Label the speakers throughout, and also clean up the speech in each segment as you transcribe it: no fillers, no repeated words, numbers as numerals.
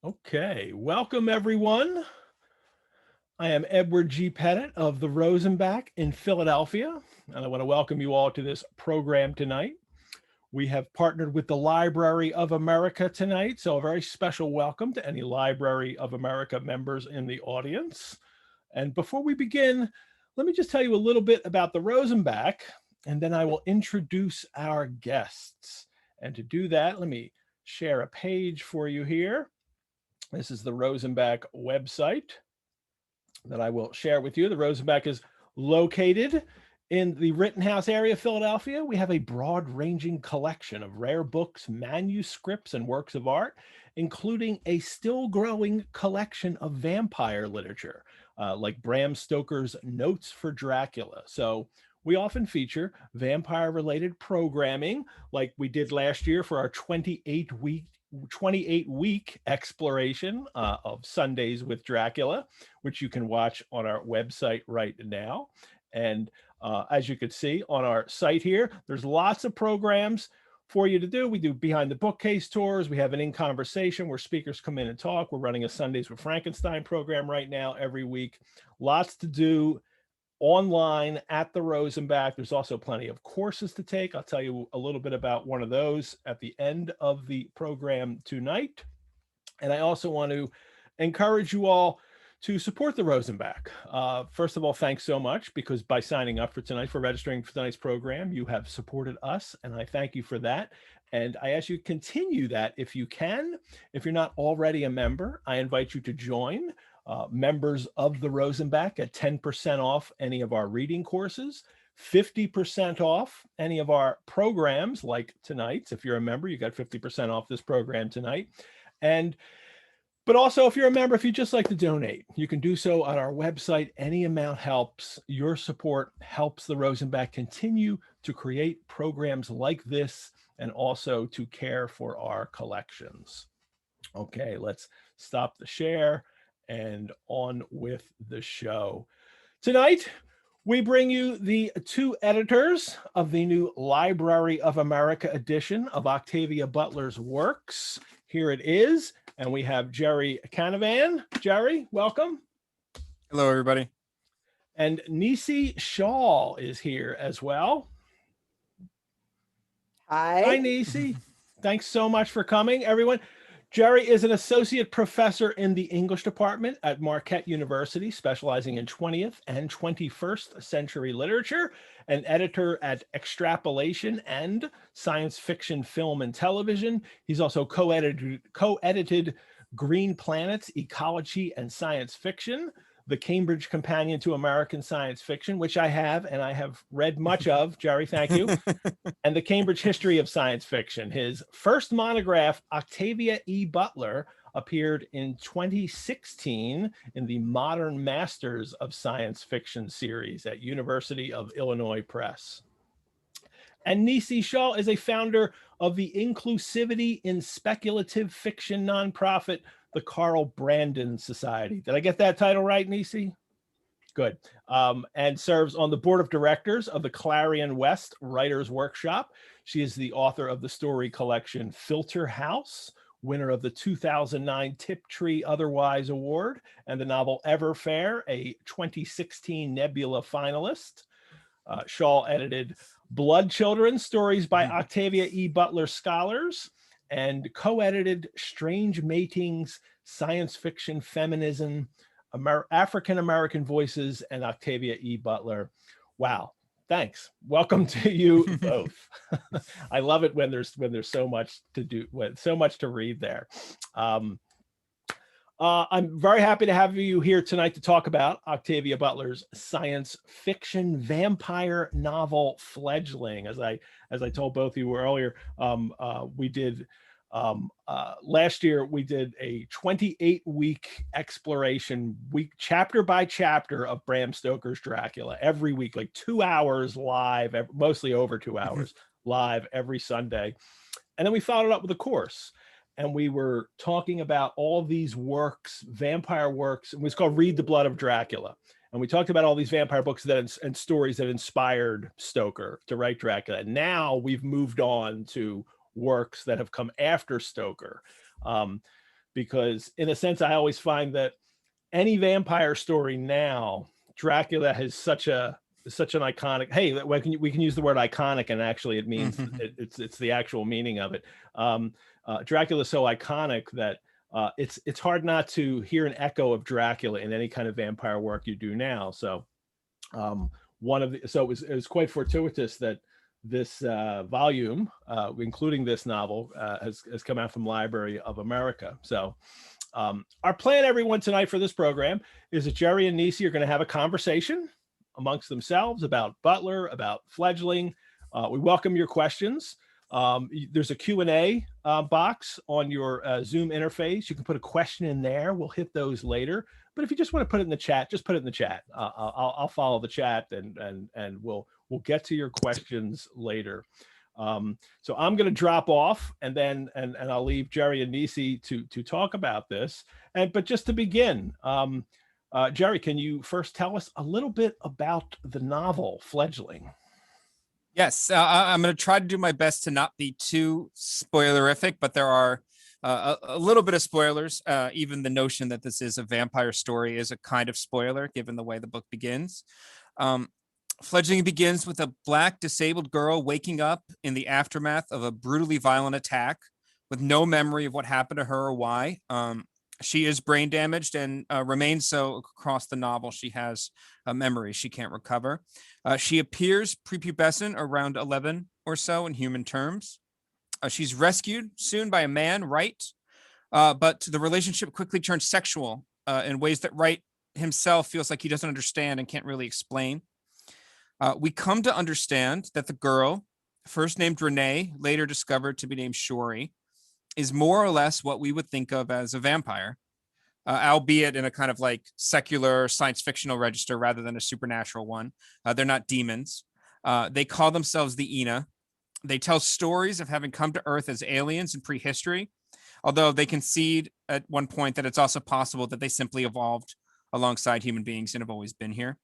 Speaker 1: Okay, welcome everyone. I am Edward G. Pettit of the Rosenbach in Philadelphia, and I want to welcome you all to this program tonight. We have partnered with the Library of America tonight, so a very special welcome to any Library of America members in the audience. And before we begin, let me just tell you a little bit about the Rosenbach, and then I will introduce our guests. And to do that, let me share a page for you here. This is the Rosenbach website that I will share with you. The Rosenbach is located in the Rittenhouse area of Philadelphia. We have a broad-ranging collection of rare books, manuscripts, and works of art, including a still-growing collection of vampire literature, like Bram Stoker's Notes for Dracula. So we often feature vampire-related programming, like we did last year for our 28-week exploration of Sundays with Dracula, which you can watch on our website right now. And as you can see on our site here, there's lots of programs for you to do. We do behind the bookcase tours. We have an In Conversation where speakers come in and talk. We're running a Sundays with Frankenstein program right now every week. Lots to do online at the Rosenbach. There's also plenty of courses to take. I'll tell you a little bit about one of those at the end of the program tonight. And I also want to encourage you all to support the Rosenbach. First of all, thanks so much, because by signing up for tonight, for registering for tonight's program, you have supported us, and I thank you for that. And I ask you to continue that if you can. If you're not already a member, I invite you to join. Members of the Rosenbach at 10% off any of our reading courses, 50% off any of our programs like tonight's. If you're a member, you got 50% off this program tonight. But also, if you're a member, if you just like to donate, you can do so on our website. Any amount helps. Your support helps the Rosenbach continue to create programs like this and also to care for our collections. Okay, let's stop the share and on with the show. Tonight, we bring you the two editors of the new Library of America edition of Octavia Butler's works. Here it is, and we have Gerry Canavan. Gerry, welcome.
Speaker 2: Hello, everybody.
Speaker 1: And Nisi Shawl is here as well. Hi, Nisi. Thanks so much for coming, everyone. Gerry is an associate professor in the English department at Marquette University, specializing in 20th and 21st century literature, an editor at Extrapolation and Science Fiction, Film, and Television. He's also co-edited Green Planets, Ecology, and Science Fiction, the Cambridge Companion to American Science Fiction, which I have, and I have read much of. Gerry, thank you. And the Cambridge History of Science Fiction. His first monograph, Octavia E. Butler, appeared in 2016 in the Modern Masters of Science Fiction series at University of Illinois Press. And Nisi Shawl is a founder of the Inclusivity in Speculative Fiction nonprofit, the Carl Brandon Society. Did I get that title right, Nisi? Good. And serves on the board of directors of the Clarion West Writers Workshop. She is the author of the story collection Filter House, winner of the 2009 Tiptree Otherwise Award, and the novel Everfair, a 2016 Nebula finalist. Shawl edited Blood Children, stories by Octavia E. Butler scholars, and co-edited Strange Matings, Science Fiction, Feminism, African-American Voices, and Octavia E. Butler. Wow, thanks. Welcome to you both. I love it when there's so much to do, so much to read there. I'm very happy to have you here tonight to talk about Octavia Butler's science fiction vampire novel Fledgling. As I told both of you earlier, we did last year we did a 28-week exploration, chapter by chapter, of Bram Stoker's Dracula every week, like 2 hours live, mostly over 2 hours live every Sunday. And then we followed up with a course. And we were talking about all these works, vampire works. It was called Read the Blood of Dracula. And we talked about all these vampire books and stories that inspired Stoker to write Dracula. And now we've moved on to works that have come after Stoker. because in a sense, I always find that any vampire story now, Dracula has such an iconic. Hey, we can use the word iconic, and actually, it means it's the actual meaning of it. Dracula is so iconic that it's hard not to hear an echo of Dracula in any kind of vampire work you do now. So it was quite fortuitous that this volume, including this novel, has come out from Library of America. So our plan, everyone, tonight for this program is that Gerry and Nisi are going to have a conversation amongst themselves about Butler, about Fledgling. We welcome your questions. There's a Q&A box on your Zoom interface. You can put a question in there. We'll hit those later. But if you just want to put it in the chat, just put it in the chat. I'll follow the chat, and we'll get to your questions later. So I'm going to drop off, and I'll leave Gerry and Nisi to talk about this. But just to begin, Gerry, can you first tell us a little bit about the novel Fledgling?
Speaker 2: Yes, I'm going to try to do my best to not be too spoilerific, but there are a little bit of spoilers. Even the notion that this is a vampire story is a kind of spoiler, given the way the book begins. Fledgling begins with a Black disabled girl waking up in the aftermath of a brutally violent attack with no memory of what happened to her or why. She is brain damaged and remains so across the novel. She has a memory she can't recover. She appears prepubescent around 11 or so in human terms. She's rescued soon by a man, Wright, but the relationship quickly turns sexual in ways that Wright himself feels like he doesn't understand and can't really explain. We come to understand that the girl, first named Renee, later discovered to be named Shori, is more or less what we would think of as a vampire, albeit in a kind of like secular science fictional register rather than a supernatural one. They're not demons. They call themselves the Ina. They tell stories of having come to Earth as aliens in prehistory, although they concede at one point that it's also possible that they simply evolved alongside human beings and have always been here.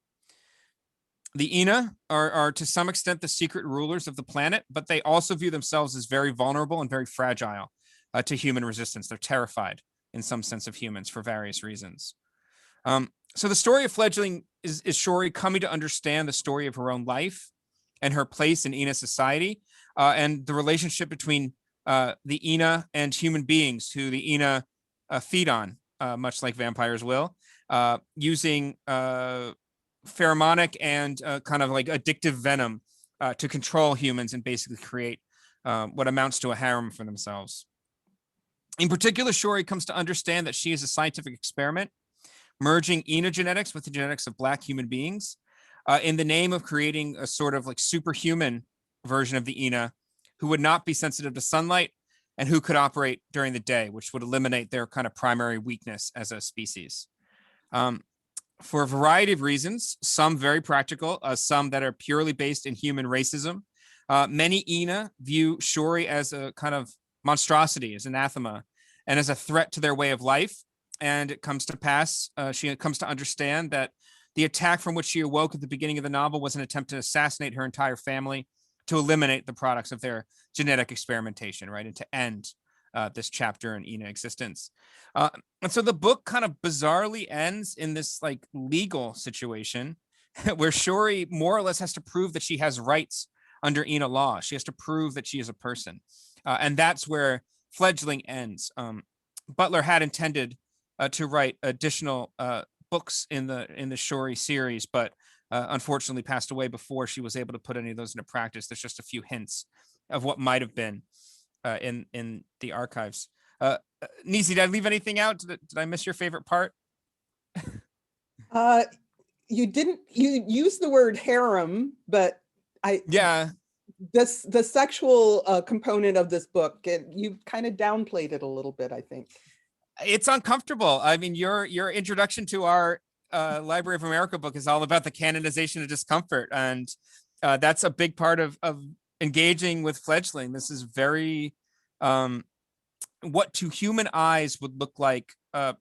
Speaker 2: The Ina are to some extent the secret rulers of the planet, but they also view themselves as very vulnerable and very fragile to human resistance. They're terrified in some sense of humans for various reasons. So the story of Fledgling is Shori coming to understand the story of her own life and her place in Ina society, and the relationship between the Ina and human beings who the Ina feed on, much like vampires will, using pheromonic and kind of like addictive venom to control humans and basically create what amounts to a harem for themselves. In particular, Shori comes to understand that she is a scientific experiment, merging Ina genetics with the genetics of Black human beings in the name of creating a sort of like superhuman version of the Ina who would not be sensitive to sunlight and who could operate during the day, which would eliminate their kind of primary weakness as a species. For a variety of reasons, some very practical, some that are purely based in human racism. Many Ina view Shori as a kind of monstrosity, as anathema, and as a threat to their way of life. And it comes to pass, she comes to understand that the attack from which she awoke at the beginning of the novel was an attempt to assassinate her entire family, to eliminate the products of their genetic experimentation, right, and to end this chapter in Ina existence. And so the book kind of bizarrely ends in this like legal situation where Shori more or less has to prove that she has rights under Ina law. She has to prove that she is a person. And that's where Fledgling ends. Butler had intended to write additional books in the Shori series, but unfortunately passed away before she was able to put any of those into practice. There's just a few hints of what might have been in the archives. Nisi, did I leave anything out? Did I miss your favorite part?
Speaker 3: You didn't. You used the word harem, but the sexual component of this book, you kind of downplayed it a little bit, I think.
Speaker 2: It's uncomfortable. I mean, your introduction to our Library of America book is all about the canonization of discomfort, and that's a big part of engaging with Fledgling. This is very what to human eyes would look like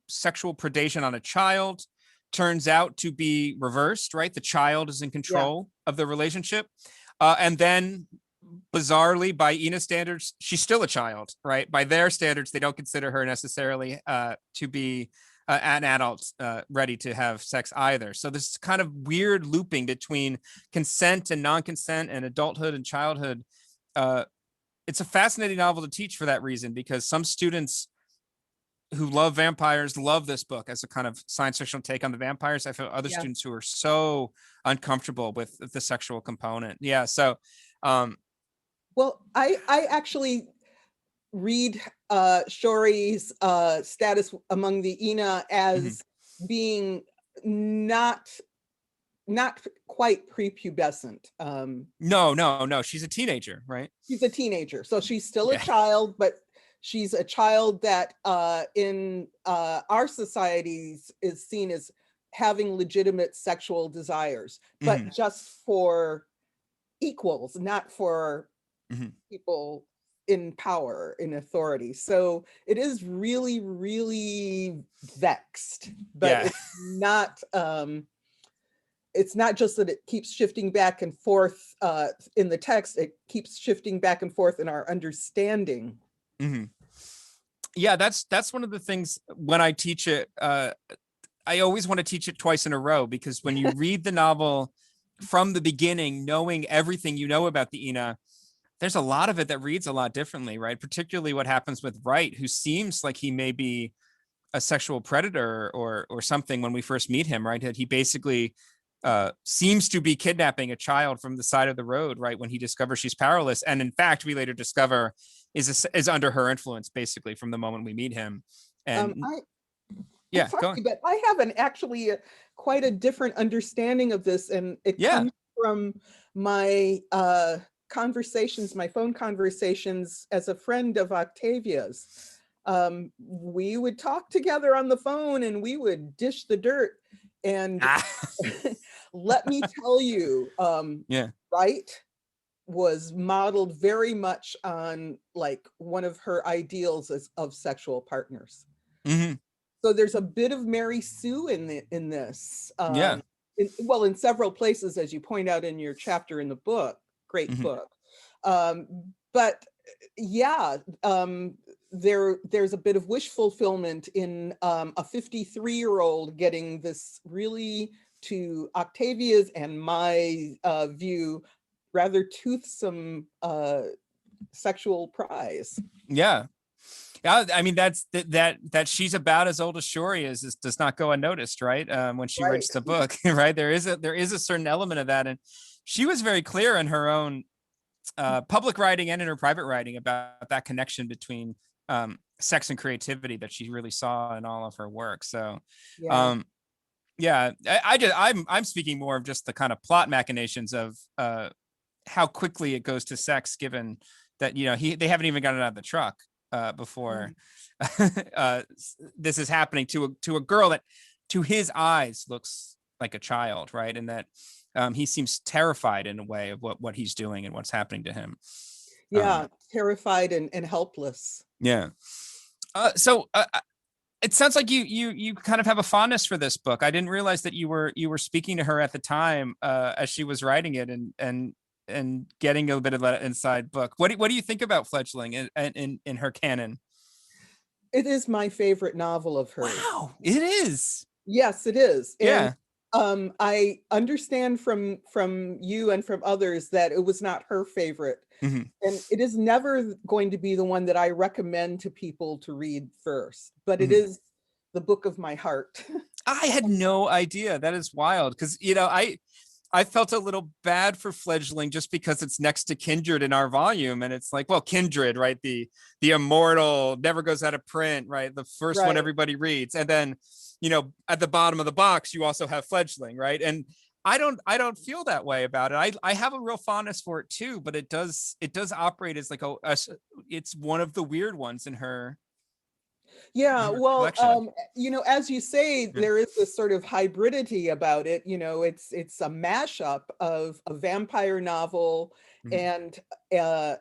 Speaker 2: sexual predation on a child turns out to be reversed, right? The child is in control of the relationship. And then bizarrely, by Ina standards, she's still a child, right? By their standards, they don't consider her necessarily to be an adult ready to have sex either. So this kind of weird looping between consent and non-consent and adulthood and childhood. It's a fascinating novel to teach for that reason, because some students who love vampires love this book as a kind of science fictional take on the vampires. I feel other students who are so uncomfortable with the sexual component. Yeah. So,
Speaker 3: well, I actually read Shori's status among the Ina as being not quite prepubescent.
Speaker 2: No. She's a teenager, right?
Speaker 3: She's a teenager, so she's still a child, but she's a child that in our societies is seen as having legitimate sexual desires, but just for equals, not for people in power, in authority. So it is really, really vexed, but it's not just that it keeps shifting back and forth in the text, it keeps shifting back and forth in our understanding.
Speaker 2: Yeah, that's one of the things when I teach it. I always want to teach it twice in a row, because when you read the novel from the beginning, knowing everything you know about the Ina, there's a lot of it that reads a lot differently, right? Particularly what happens with Wright, who seems like he may be a sexual predator or something when we first meet him, right? That he basically seems to be kidnapping a child from the side of the road, right? When he discovers she's powerless. And in fact, we later discover is under her influence, basically, from the moment we meet him. And
Speaker 3: but I have actually quite a different understanding of this. And it comes from my my phone conversations as a friend of Octavia's. We would talk together on the phone and we would dish the dirt. And let me tell you, Wright was modeled very much on like one of her ideals of sexual partners. So there's a bit of Mary Sue in this. In several places, as you point out in your chapter in the book. Great book. But there's a bit of wish fulfillment in a 53-year-old getting this really, to Octavia's and my view, rather toothsome sexual prize.
Speaker 2: Yeah, I mean, that she's about as old as Shori is does not go unnoticed, right? When she writes the book, right? There is a certain element of that, and she was very clear in her own public writing and in her private writing about that connection between sex and creativity that she really saw in all of her work. So, I'm speaking more of just the kind of plot machinations of how quickly it goes to sex, given that they haven't even gotten out of the truck before this is happening to a girl that, to his eyes, looks like a child, right? And that he seems terrified in a way of what he's doing and what's happening to him.
Speaker 3: Terrified and helpless.
Speaker 2: So it sounds like you kind of have a fondness for this book. I didn't realize that you were speaking to her at the time as she was writing it and getting a bit of that inside book. What do you think about Fledgling in her canon?
Speaker 3: It is my favorite novel of hers.
Speaker 2: Wow, it is.
Speaker 3: Yes, it is.
Speaker 2: Yeah.
Speaker 3: And I understand from you and from others that it was not her favorite. And it is never going to be the one that I recommend to people to read first, but it is the book of my heart.
Speaker 2: I had no idea. That is wild, because I felt a little bad for Fledgling just because it's next to Kindred in our volume, and it's like, well, Kindred, right? The immortal, never goes out of print, right? The first one everybody reads, and then at the bottom of the box you also have Fledgling, right? And I don't feel that way about it. I have a real fondness for it too, but it does operate as like it's one of the weird ones in her.
Speaker 3: Well, as you say, there is this sort of hybridity about it. It's a mashup of a vampire novel and a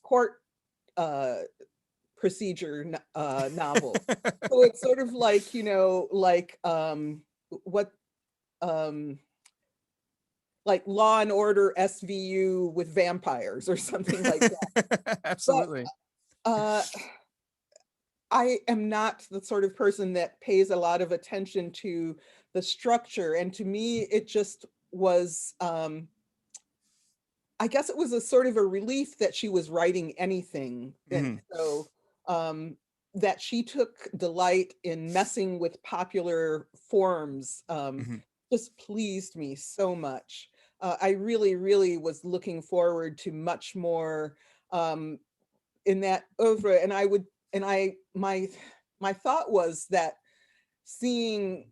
Speaker 3: court procedure novel. So it's sort of like, what like Law and Order SVU with vampires or something like that.
Speaker 2: Absolutely.
Speaker 3: But, I am not the sort of person that pays a lot of attention to the structure. And to me, it just was, I guess it was a sort of a relief that she was writing anything. And so that she took delight in messing with popular forms just pleased me so much. I really, really was looking forward to much more in that oeuvre. My thought was that seeing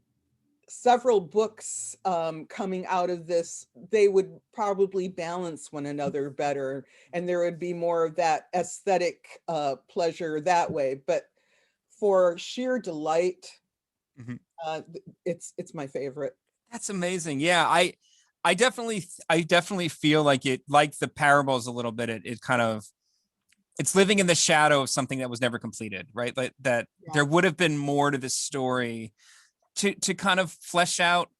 Speaker 3: several books coming out of this, they would probably balance one another better, and there would be more of that aesthetic pleasure that way. But for sheer delight, it's my favorite.
Speaker 2: That's amazing. Yeah, I definitely feel like it, like the parables a little bit. It kind of, it's living in the shadow of something that was never completed, right? Like that there would have been more to this story to kind of flesh out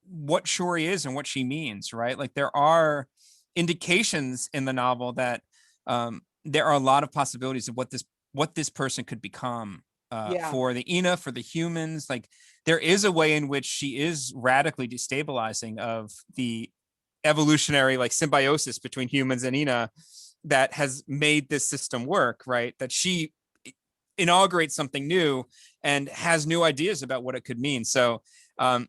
Speaker 2: what Shuri is and what she means, right? Like there are indications in the novel that there are a lot of possibilities of what this person could become for the Ina, for the humans. Like there is a way in which she is radically destabilizing of the evolutionary like symbiosis between humans and Ina that has made this system work, right? That she inaugurates something new and has new ideas about what it could mean. So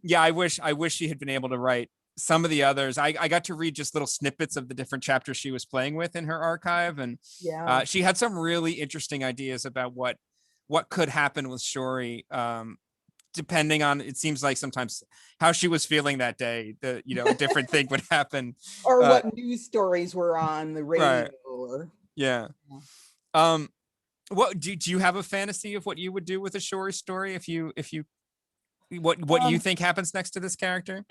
Speaker 2: yeah, I wish she had been able to write some of the others. I got to read just little snippets of the different chapters she was playing with in her archive, and she had some really interesting ideas about what could happen with Shuri, depending on, it seems like sometimes how she was feeling that day, a different thing would happen.
Speaker 3: Or what news stories were on the radio.
Speaker 2: Right. Or what do you have a fantasy of what you would do with a Shuri story if you what you think happens next to this character?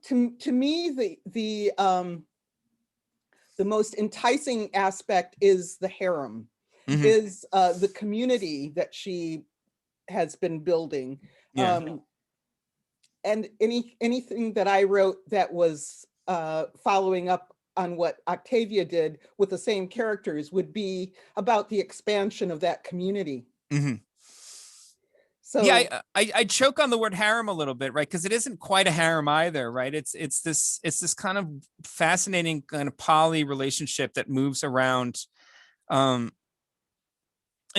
Speaker 3: To me, the most enticing aspect is the harem, is the community that she has been building. And anything that I wrote that was following up on what Octavia did with the same characters would be about the expansion of that community. So
Speaker 2: yeah, I choke on the word harem a little bit, right? Because it isn't quite a harem either, right? It's this kind of fascinating kind of poly relationship that moves around in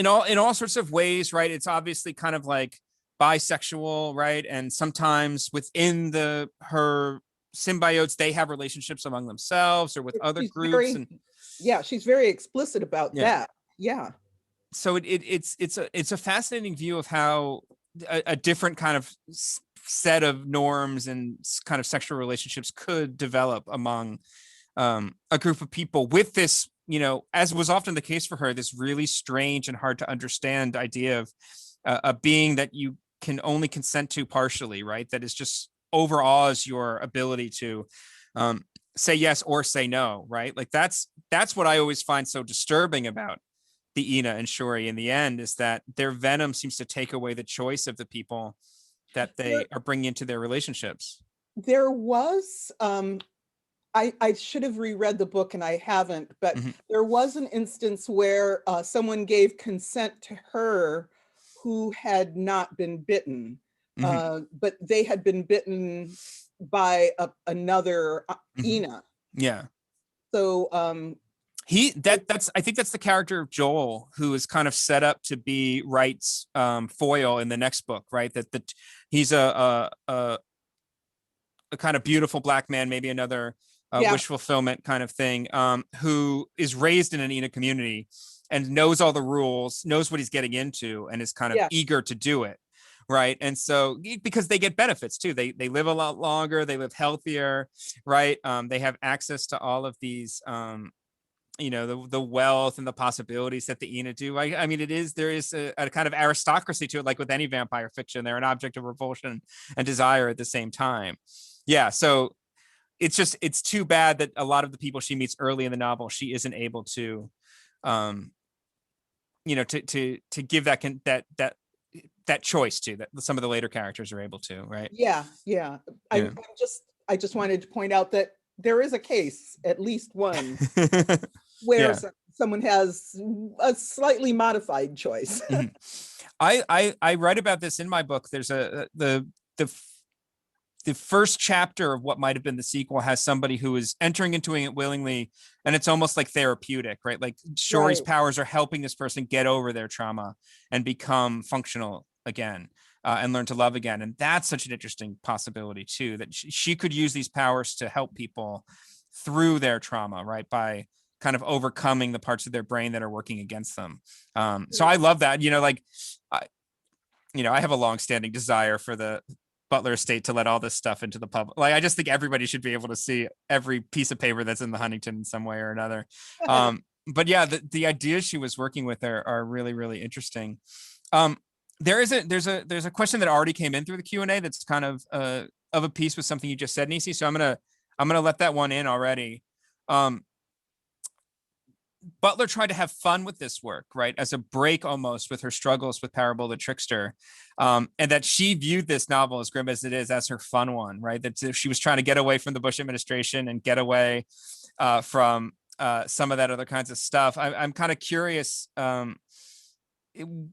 Speaker 2: all sorts of ways, right? It's obviously kind of like bisexual, right? And sometimes within her symbiotes, they have relationships among themselves or with other groups.
Speaker 3: She's very explicit about that.
Speaker 2: So it's a fascinating view of how a different kind of set of norms and kind of sexual relationships could develop among a group of people with this, as was often the case for her, this really strange and hard to understand idea of a being that you can only consent to partially, right? That is just overawes your ability to say yes or say no, right? Like that's what I always find so disturbing about the Ina and Shuri in the end, is that their venom seems to take away the choice of the people that they are bringing into their relationships.
Speaker 3: There was, I should have reread the book and I haven't, but there was an instance where someone gave consent to her who had not been bitten, but they had been bitten by another Ina.
Speaker 2: Yeah.
Speaker 3: So
Speaker 2: I think that's the character of Joel, who is kind of set up to be Wright's foil in the next book, right? That he's a kind of beautiful black man, maybe another wish fulfillment kind of thing, who is raised in an Ina community and knows all the rules, knows what he's getting into, and is kind of eager to do it, right? And so because they get benefits too, they live a lot longer, they live healthier, right? They have access to all of these the wealth and the possibilities that the Ina do. I mean, there is a kind of aristocracy to it, like with any vampire fiction. They're an object of revulsion and desire at the same time. Yeah, so it's too bad that a lot of the people she meets early in the novel, she isn't able to to give that choice to, that some of the later characters are able to, right?
Speaker 3: I just wanted to point out that there is a case, at least one, where someone has a slightly modified choice.
Speaker 2: I write about this in my book. There's the first chapter of what might have been the sequel has somebody who is entering into it willingly, and it's almost like therapeutic, right? Like Shori's powers are helping this person get over their trauma and become functional again, and learn to love again. And that's such an interesting possibility too, that she could use these powers to help people through their trauma, right? By kind of overcoming the parts of their brain that are working against them. So I love that, I have a long-standing desire for the Butler estate to let all this stuff into the public. Like, I just think everybody should be able to see every piece of paper that's in the Huntington in some way or another. But yeah, the ideas she was working with are really, really interesting. There's a question that already came in through the Q&A that's kind of a piece with something you just said, Nisi. So I'm gonna let that one in already. Butler tried to have fun with this work, right, as a break almost with her struggles with Parable the Trickster, and that she viewed this novel, as grim as it is, as her fun one, right? That she was trying to get away from the Bush administration and get away from some of that other kinds of stuff. I'm kind of curious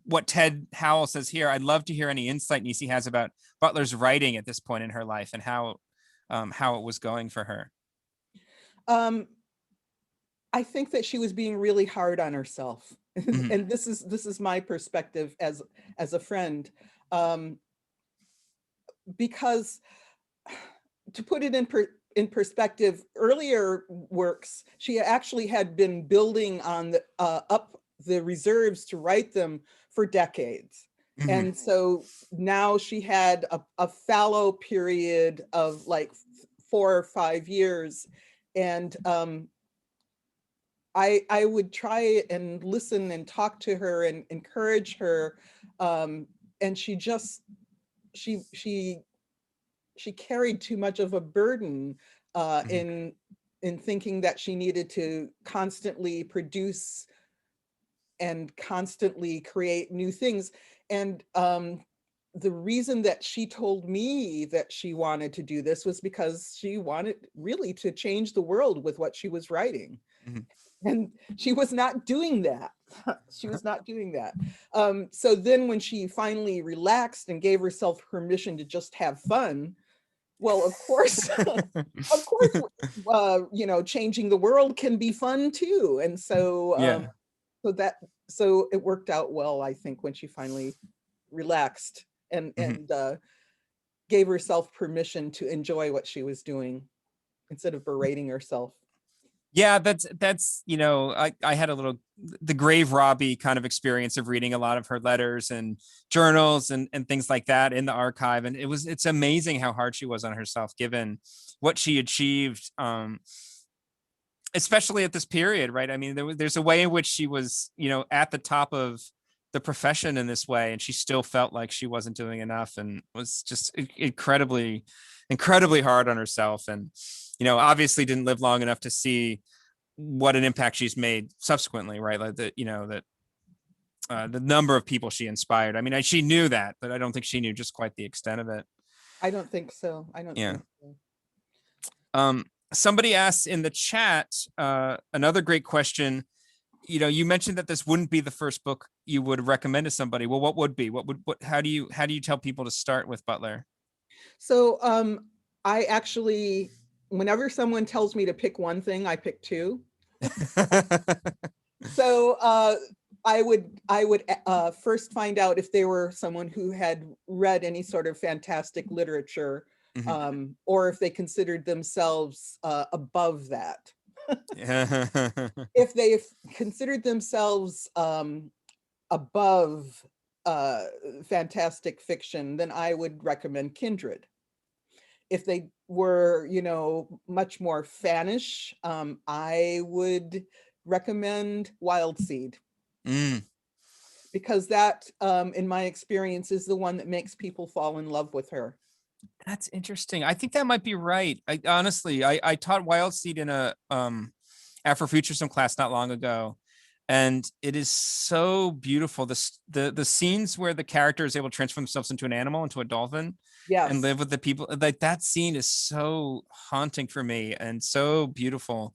Speaker 2: what Ted Howell says here. I'd love to hear any insight Nisi has about Butler's writing at this point in her life and how it was going for her.
Speaker 3: I think that she was being really hard on herself. And this is my perspective as a friend. Because to put it in perspective, earlier works, she actually had been building on up the reserves to write them for decades. And so now she had a fallow period of like 4 or 5 years. And I would try and listen and talk to her and encourage her. And she carried too much of a burden in thinking that she needed to constantly produce and constantly create new things. And the reason that she told me that she wanted to do this was because she wanted really to change the world with what she was writing. And she was not doing that. She was not doing that. So then when she finally relaxed and gave herself permission to just have fun, well, of course, changing the world can be fun too. And so, so it worked out well, I think, when she finally relaxed and gave herself permission to enjoy what she was doing instead of berating herself.
Speaker 2: Yeah, that's I had the Grave Robbie kind of experience of reading a lot of her letters and journals and things like that in the archive. And it's amazing how hard she was on herself, given what she achieved, especially at this period, right? I mean, there's a way in which she was, at the top of the profession in this way, and she still felt like she wasn't doing enough and was just incredibly hard on herself. And obviously didn't live long enough to see what an impact she's made subsequently, right? Like the number of people she inspired. I mean, she knew that, but I don't think she knew just quite the extent of it.
Speaker 3: I don't think so. Think
Speaker 2: so. Somebody asked in the chat, another great question. You mentioned that this wouldn't be the first book you would recommend to somebody. Well, what would be? How do you tell people to start with Butler?
Speaker 3: So I actually, whenever someone tells me to pick one thing, I pick two. So I would first find out if they were someone who had read any sort of fantastic literature, or if they considered themselves above that. If they considered themselves above fantastic fiction, then I would recommend Kindred. If they were, much more fanish, I would recommend Wild Seed. Because that, in my experience, is the one that makes people fall in love with her.
Speaker 2: That's interesting. I think that might be right. I honestly taught Wild Seed in a Afrofuturism class not long ago. And it is so beautiful. The scenes where the character is able to transform themselves into an animal, into a dolphin, and live with the people, like that scene is so haunting for me and so beautiful.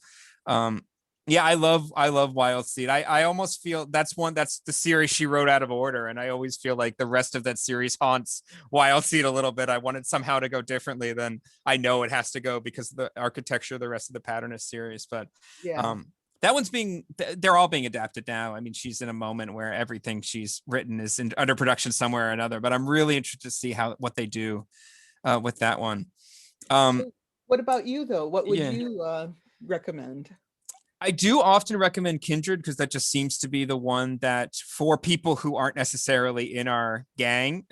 Speaker 2: Yeah, I love Wild Seed. I almost feel that's the series she wrote out of order, and I always feel like the rest of that series haunts Wild Seed a little bit. I wanted somehow to go differently than I know it has to go because of the architecture of the rest of the Patternist series. But that one's they're all being adapted now. I mean, she's in a moment where everything she's written is under production somewhere or another, but I'm really interested to see what they do with that one.
Speaker 3: So what about you though? What would you recommend?
Speaker 2: I do often recommend Kindred because that just seems to be the one that for people who aren't necessarily in our gang,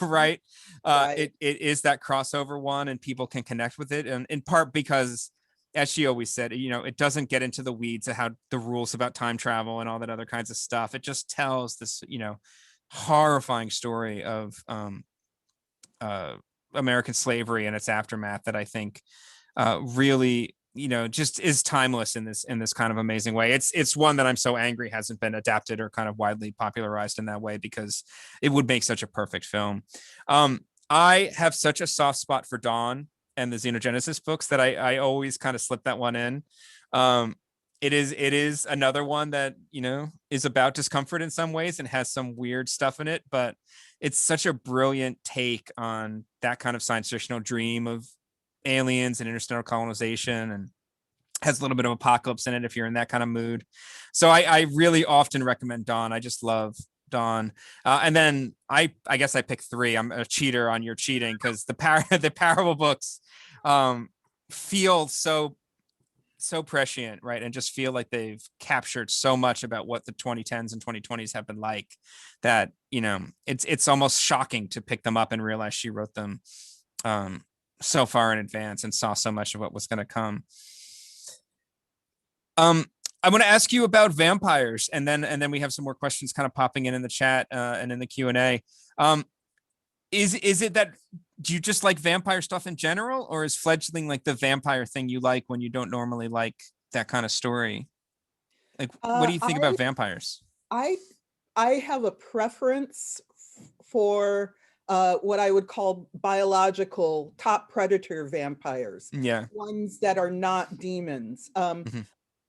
Speaker 2: right? It is that crossover one and people can connect with it. And in part because, as she always said, it doesn't get into the weeds of how the rules about time travel and all that other kinds of stuff. It just tells this, horrifying story of American slavery and its aftermath that I think really just is timeless in this kind of amazing way. It's one that I'm so angry hasn't been adapted or kind of widely popularized in that way because it would make such a perfect film. I have such a soft spot for Dawn and the Xenogenesis books that I always kind of slip that one in. It is another one that is about discomfort in some ways and has some weird stuff in it, but it's such a brilliant take on that kind of science fictional dream of aliens and interstellar colonization, and has a little bit of apocalypse in it if you're in that kind of mood. So I really often recommend Dawn. I just love Dawn. And then I guess I pick three. I'm a cheater on your cheating because the parable books feel so prescient, right? And just feel like they've captured so much about what the 2010s and 2020s have been like that, it's almost shocking to pick them up and realize she wrote them so far in advance and saw so much of what was going to come. I want to ask you about vampires, and then we have some more questions kind of popping in the chat and in the Q&A. Is it that do you just like vampire stuff in general, or is Fledgling like the vampire thing you like when you don't normally like that kind of story? Like, what do you think about vampires?
Speaker 3: I have a preference for what I would call biological top predator vampires.
Speaker 2: Yeah.
Speaker 3: Ones that are not demons.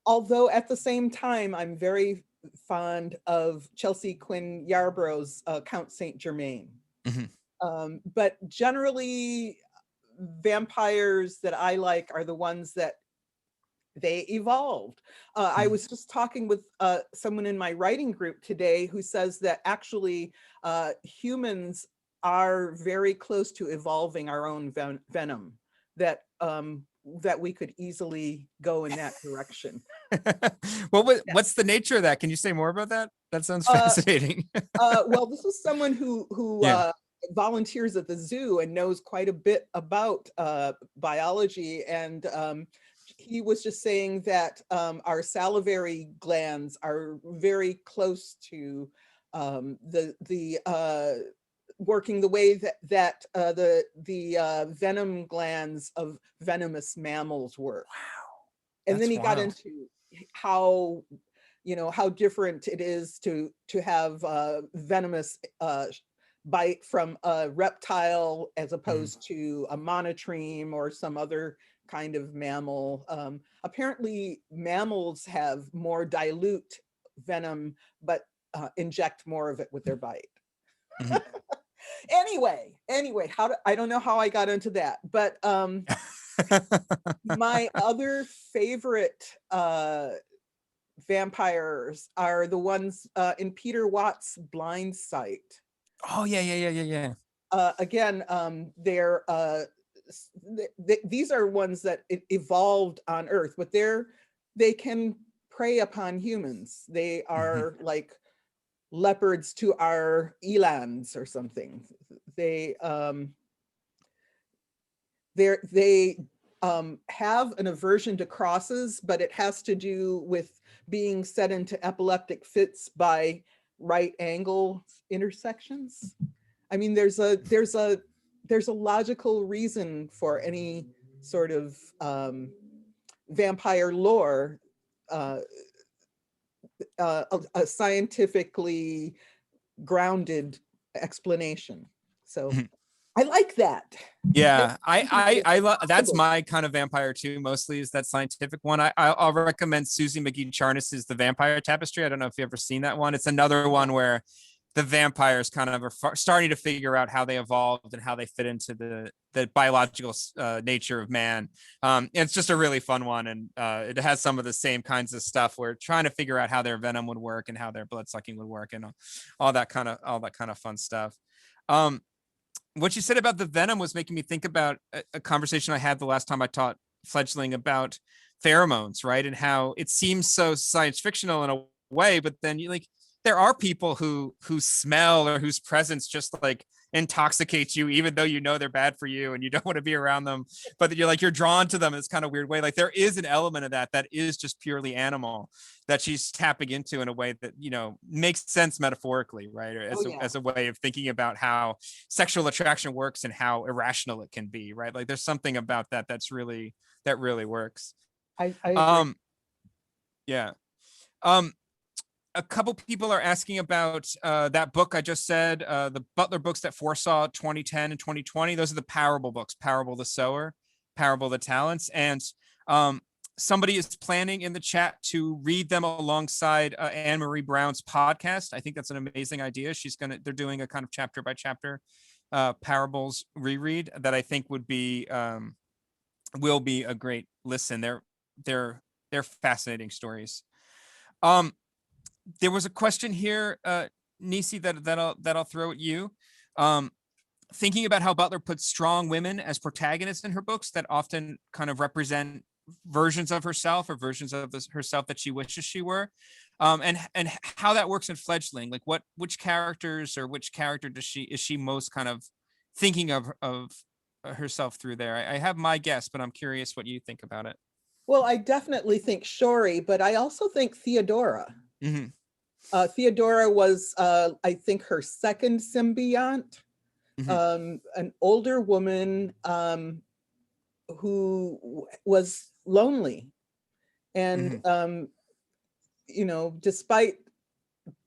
Speaker 3: Although at the same time, I'm very fond of Chelsea Quinn Yarborough's Count Saint Germain. But generally, vampires that I like are the ones that they evolved. I was just talking with someone in my writing group today who says that actually humans are very close to evolving our own venom, that we could easily go in that direction.
Speaker 2: What's the nature of that? Can you say more about that? That sounds fascinating.
Speaker 3: Well, this is someone who volunteers at the zoo and knows quite a bit about biology, and he was just saying that our salivary glands are very close to the working the way that the venom glands of venomous mammals work.
Speaker 2: Wow.
Speaker 3: And then he got into how different it is to have venomous bite from a reptile as opposed to a monotreme or some other kind of mammal. Apparently mammals have more dilute venom, but inject more of it with their bite. Anyway, I don't know how I got into that, but my other favorite vampires are the ones in Peter Watts' Blind Sight.
Speaker 2: Oh yeah.
Speaker 3: Again, these are ones that evolved on Earth, but they can prey upon humans. They are like leopards to our elands or something. They have an aversion to crosses, but it has to do with being set into epileptic fits by right angle intersections. I mean, there's a logical reason for any sort of vampire lore a scientifically grounded explanation. So I like that.
Speaker 2: Yeah, I love, that's my kind of vampire too, mostly is that scientific one. I'll recommend Susie McGee Charnis's The Vampire Tapestry. I don't know if you've ever seen that one. It's another one where the vampires kind of are starting to figure out how they evolved and how they fit into the biological nature of man. It's just a really fun one, and it has some of the same kinds of stuff. Where trying to figure out how their venom would work and how their blood sucking would work, and all that kind of fun stuff. What you said about the venom was making me think about a conversation I had the last time I taught Fledgling about pheromones, right? And how it seems so science fictional in a way, but then you like, there are people who smell or whose presence just like intoxicates you, even though you know they're bad for you and you don't want to be around them, but you're drawn to them in this kind of weird way. Like there is an element of that is just purely animal that she's tapping into in a way that, you know, makes sense metaphorically, right? Or as a way of thinking about how sexual attraction works and how irrational it can be, right? Like there's something about that that really works.
Speaker 3: I agree.
Speaker 2: Yeah. A couple people are asking about that book I just said, the Butler books that foresaw 2010 and 2020. Those are the parable books, Parable the Sower, Parable the Talents. And somebody is planning in the chat to read them alongside Anne Marie Brown's podcast. I think that's an amazing idea. They're doing a kind of chapter by chapter parables reread that I think will be a great listen. They're fascinating stories. There was a question here, Nisi, that I'll throw at you. Thinking about how Butler puts strong women as protagonists in her books that often kind of represent versions of herself or versions of herself that she wishes she were, and how that works in Fledgling. Like which characters or which character is she most kind of thinking of herself through there? I have my guess, but I'm curious what you think about it.
Speaker 3: Well, I definitely think Shori, but I also think Theodora.
Speaker 2: Mm-hmm.
Speaker 3: Theodora was, I think, her second symbiont, an older woman who was lonely. And, you know, despite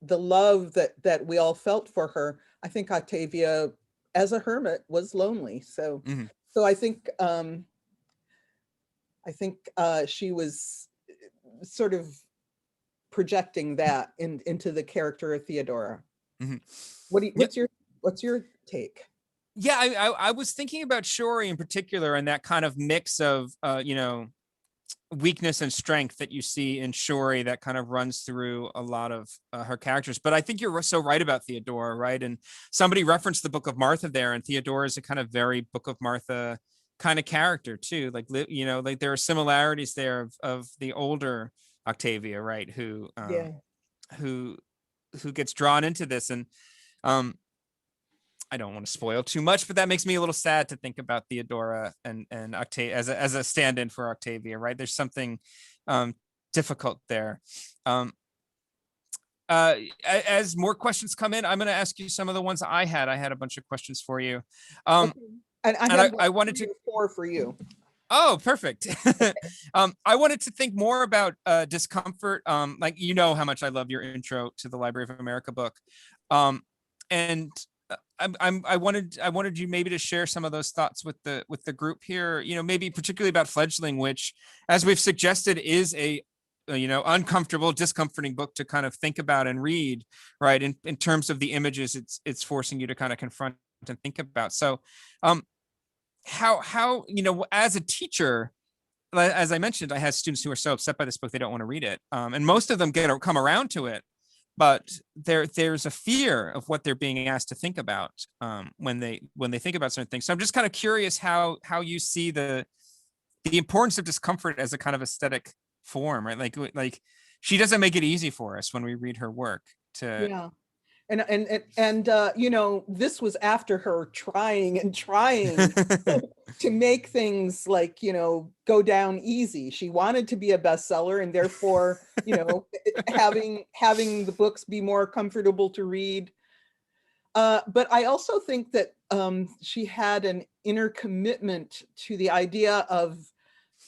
Speaker 3: the love that we all felt for her, I think Octavia, as a hermit, was lonely. So, so I think she was sort of projecting that into the character of Theodora. What's your take?
Speaker 2: Yeah, I was thinking about Shori in particular, and that kind of mix of you know, weakness and strength that you see in Shori that kind of runs through a lot of her characters. But I think you're so right about Theodora, right? And somebody referenced the Book of Martha there, and Theodora is a kind of very Book of Martha kind of character too. Like, you know, like there are similarities there of the older Octavia, right? Who gets drawn into this. And I don't want to spoil too much, but that makes me a little sad to think about Theodora and Octavia as a stand-in for Octavia, right? There's something difficult there. As more questions come in, I'm going to ask you some of the ones I had. I had a bunch of questions for you.
Speaker 3: Okay. And I wanted to 4 for you.
Speaker 2: Oh, perfect. I wanted to think more about discomfort. Like, you know how much I love your intro to the Library of America book. And I wanted you maybe to share some of those thoughts with the group here, you know, maybe particularly about Fledgling, which, as we've suggested, is a you know, uncomfortable, discomforting book to kind of think about and read, right? In terms of the images it's forcing you to kind of confront and think about. So how you know, as a teacher, as I mentioned, I have students who are so upset by this book they don't want to read it, and most of them come around to it, but there's a fear of what they're being asked to think about when they think about certain things. So I'm just kind of curious how you see the importance of discomfort as a kind of aesthetic form, right? Like she doesn't make it easy for us when we read her work to.
Speaker 3: Yeah. And you know, this was after her trying to make things, like, you know, go down easy. She wanted to be a bestseller, and therefore, you know, having the books be more comfortable to read. But I also think that she had an inner commitment to the idea of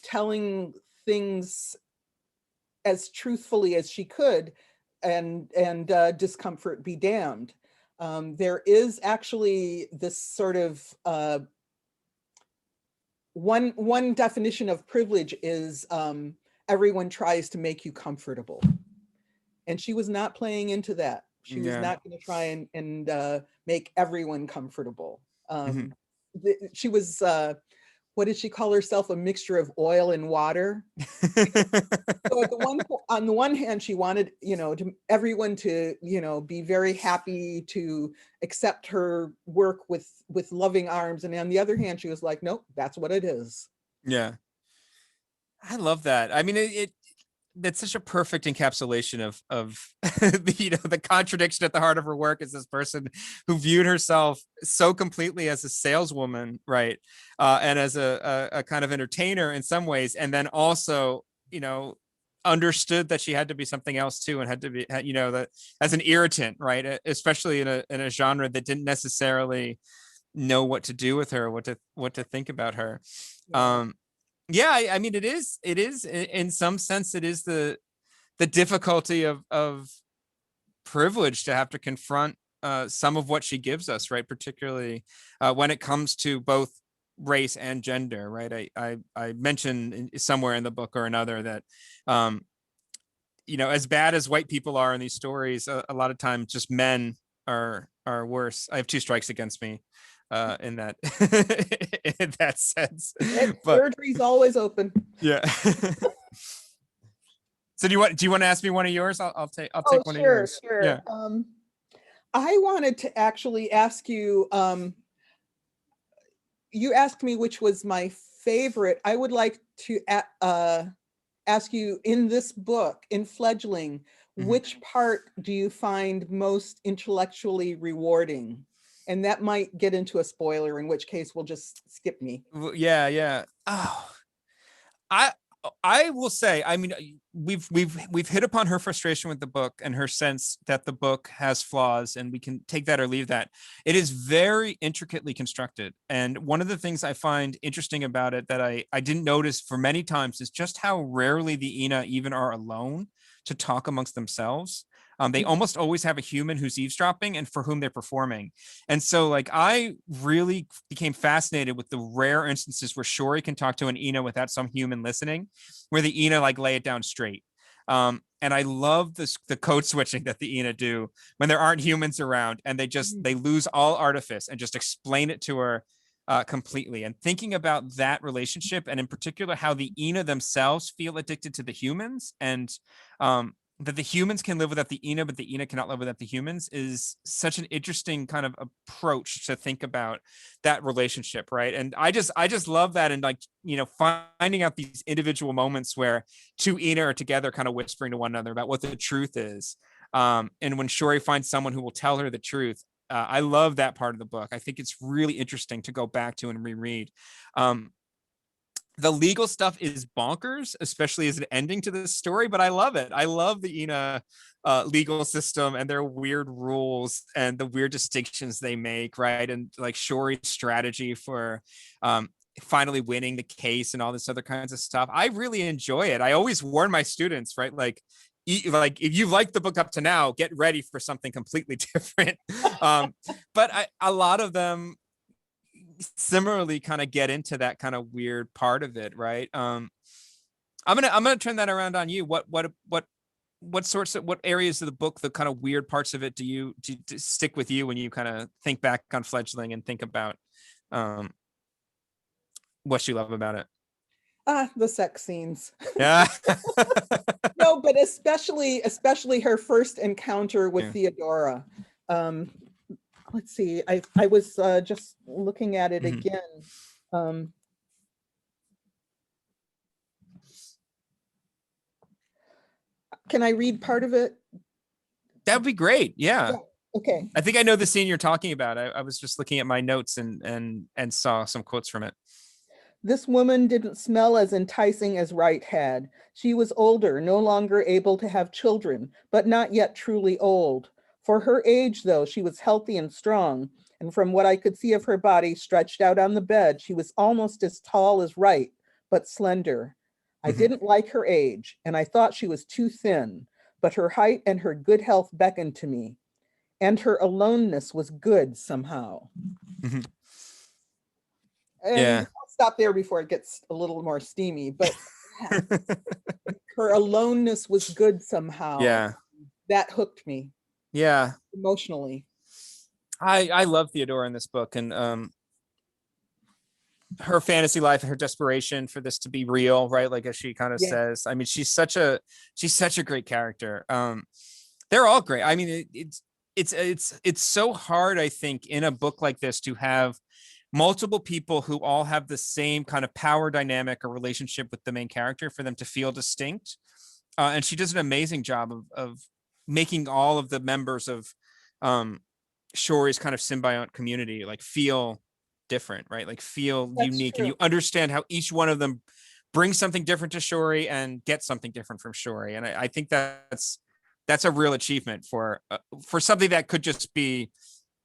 Speaker 3: telling things as truthfully as she could, discomfort be damned. There is actually this sort of one definition of privilege is everyone tries to make you comfortable, and she was not playing into that. She was not going to try and make everyone comfortable. She was what did she call herself? A mixture of oil and water. So on the one hand, she wanted, everyone to, be very happy to accept her work with loving arms. And on the other hand, she was like, nope, that's what it is.
Speaker 2: Yeah. I love that. I mean, that's such a perfect encapsulation of the contradiction at the heart of her work is this person who viewed herself so completely as a saleswoman, right, and as a kind of entertainer in some ways, and then also understood that she had to be something else too, and had to be that as an irritant, right, especially in a genre that didn't necessarily know what to do with her, what to think about her. I mean, it is in some sense, it is the difficulty of privilege to have to confront some of what she gives us, right? Particularly when it comes to both race and gender, right? I mentioned somewhere in the book or another that, as bad as white people are in these stories, a lot of times just men are worse. I have 2 strikes against me. In that in that sense, but
Speaker 3: surgery's always open.
Speaker 2: Yeah. So do you want to ask me one of yours? I'll take one of yours.
Speaker 3: Sure. Yeah. I wanted to actually ask you. You asked me which was my favorite. I would like to ask you, in this book, in Fledgling, which part do you find most intellectually rewarding? And that might get into a spoiler, in which case we'll just skip me.
Speaker 2: Yeah. Oh, I will say, I mean, we've hit upon her frustration with the book and her sense that the book has flaws, and we can take that or leave that. It is very intricately constructed. And one of the things I find interesting about it that I didn't notice for many times is just how rarely the Ina even are alone to talk amongst themselves. They almost always have a human who's eavesdropping and for whom they're performing. And so I really became fascinated with the rare instances where Shori can talk to an Ina without some human listening, where the Ina lay it down straight. And I love the code switching that the Ina do when there aren't humans around, and they lose all artifice and just explain it to her completely. And thinking about that relationship, and in particular how the Ina themselves feel addicted to the humans, and that the humans can live without the Ina, but the Ina cannot live without the humans, is such an interesting kind of approach to think about that relationship, right? And I just love that, and finding out these individual moments where 2 Ina are together, kind of whispering to one another about what the truth is. And when Shori finds someone who will tell her the truth, I love that part of the book. I think it's really interesting to go back to and reread. The legal stuff is bonkers, especially as an ending to this story, but I love it. I love the Ina legal system and their weird rules and the weird distinctions they make, right? And Shori's strategy for finally winning the case and all this other kinds of stuff. I really enjoy it. I always warn my students, right? If you like the book up to now, get ready for something completely different. But a lot of them similarly kind of get into that kind of weird part of it, right? I'm gonna turn that around on you. What areas of the book, the kind of weird parts of it, do stick with you when you kind of think back on Fledgling and think about what you love about it?
Speaker 3: The sex scenes.
Speaker 2: Yeah.
Speaker 3: No, but especially her first encounter with Theodora. Let's see, I was just looking at it again. Can I read part of it?
Speaker 2: That would be great. Yeah.
Speaker 3: Okay.
Speaker 2: I think I know the scene you're talking about. I was just looking at my notes and saw some quotes from it.
Speaker 3: This woman didn't smell as enticing as Wright had. She was older, no longer able to have children, but not yet truly old. For her age, though, she was healthy and strong, and from what I could see of her body stretched out on the bed, she was almost as tall as Wright, but slender. I didn't like her age, and I thought she was too thin, but her height and her good health beckoned to me, and her aloneness was good somehow.
Speaker 2: Mhm.
Speaker 3: And
Speaker 2: Yeah.
Speaker 3: I'll stop there before it gets a little more steamy, but her aloneness was good somehow.
Speaker 2: Yeah.
Speaker 3: That hooked me.
Speaker 2: Yeah.
Speaker 3: Emotionally.
Speaker 2: I love Theodora in this book, and her fantasy life, her desperation for this to be real, right? Like, as she kind of says, I mean, she's such a great character. They're all great. I mean, it's so hard, I think, in a book like this to have multiple people who all have the same kind of power dynamic or relationship with the main character for them to feel distinct. And she does an amazing job of making all of the members of Shory's kind of symbiont community like feel different, right? Like feel
Speaker 3: That's
Speaker 2: unique,
Speaker 3: true.
Speaker 2: and you understand how each one of them brings something different to Shory and get something different from Shory. And I think that's a real achievement for something that could just be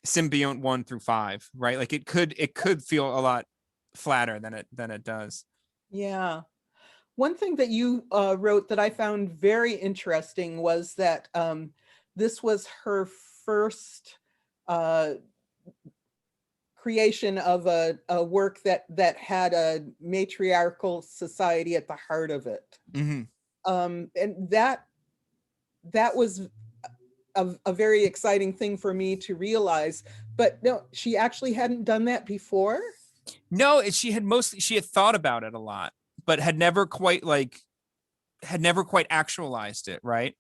Speaker 2: symbiont 1 through 5, right? Like it could feel a lot flatter than it does. Yeah.
Speaker 3: One thing that you wrote that I found very interesting was that this was her first creation of a work that had a matriarchal society at the heart of it.
Speaker 2: Mm-hmm.
Speaker 3: And that was a very exciting thing for me to realize. But no, she actually hadn't done that before.
Speaker 2: No, she had thought about it a lot, but had never quite actualized it, right?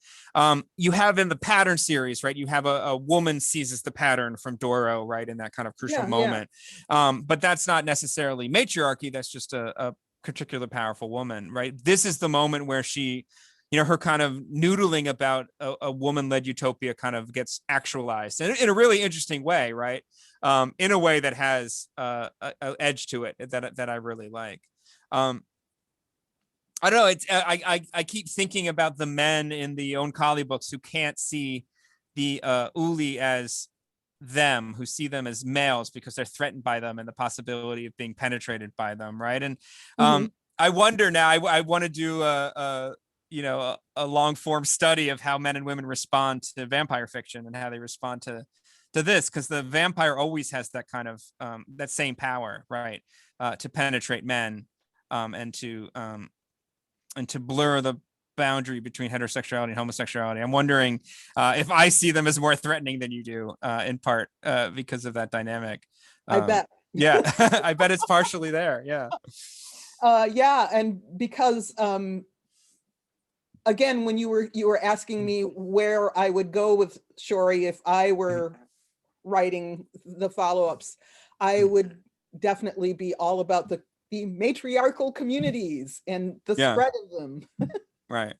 Speaker 2: You have in the pattern series, right? You have a woman seizes the pattern from Doro, right? In that kind of crucial moment. But that's not necessarily matriarchy. That's just a particular powerful woman, right? This is the moment where she, her kind of noodling about a woman-led utopia kind of gets actualized in a really interesting way, right? In a way that has an edge to it that I really like. I don't know. It's I keep thinking about the men in the Oankali books who can't see the Uli as them, who see them as males because they're threatened by them and the possibility of being penetrated by them, right? And I wonder now. I want to do a long form study of how men and women respond to vampire fiction and how they respond to this, because the vampire always has that kind of that same power, right? To penetrate men and to blur the boundary between heterosexuality and homosexuality. I'm wondering if I see them as more threatening than you do, in part because of that dynamic.
Speaker 3: I bet.
Speaker 2: Yeah, I bet it's partially there. Yeah.
Speaker 3: Yeah, and because again, when you were asking me where I would go with Shory if I were writing the follow-ups, I would definitely be all about the matriarchal communities and the spread of them.
Speaker 2: Right.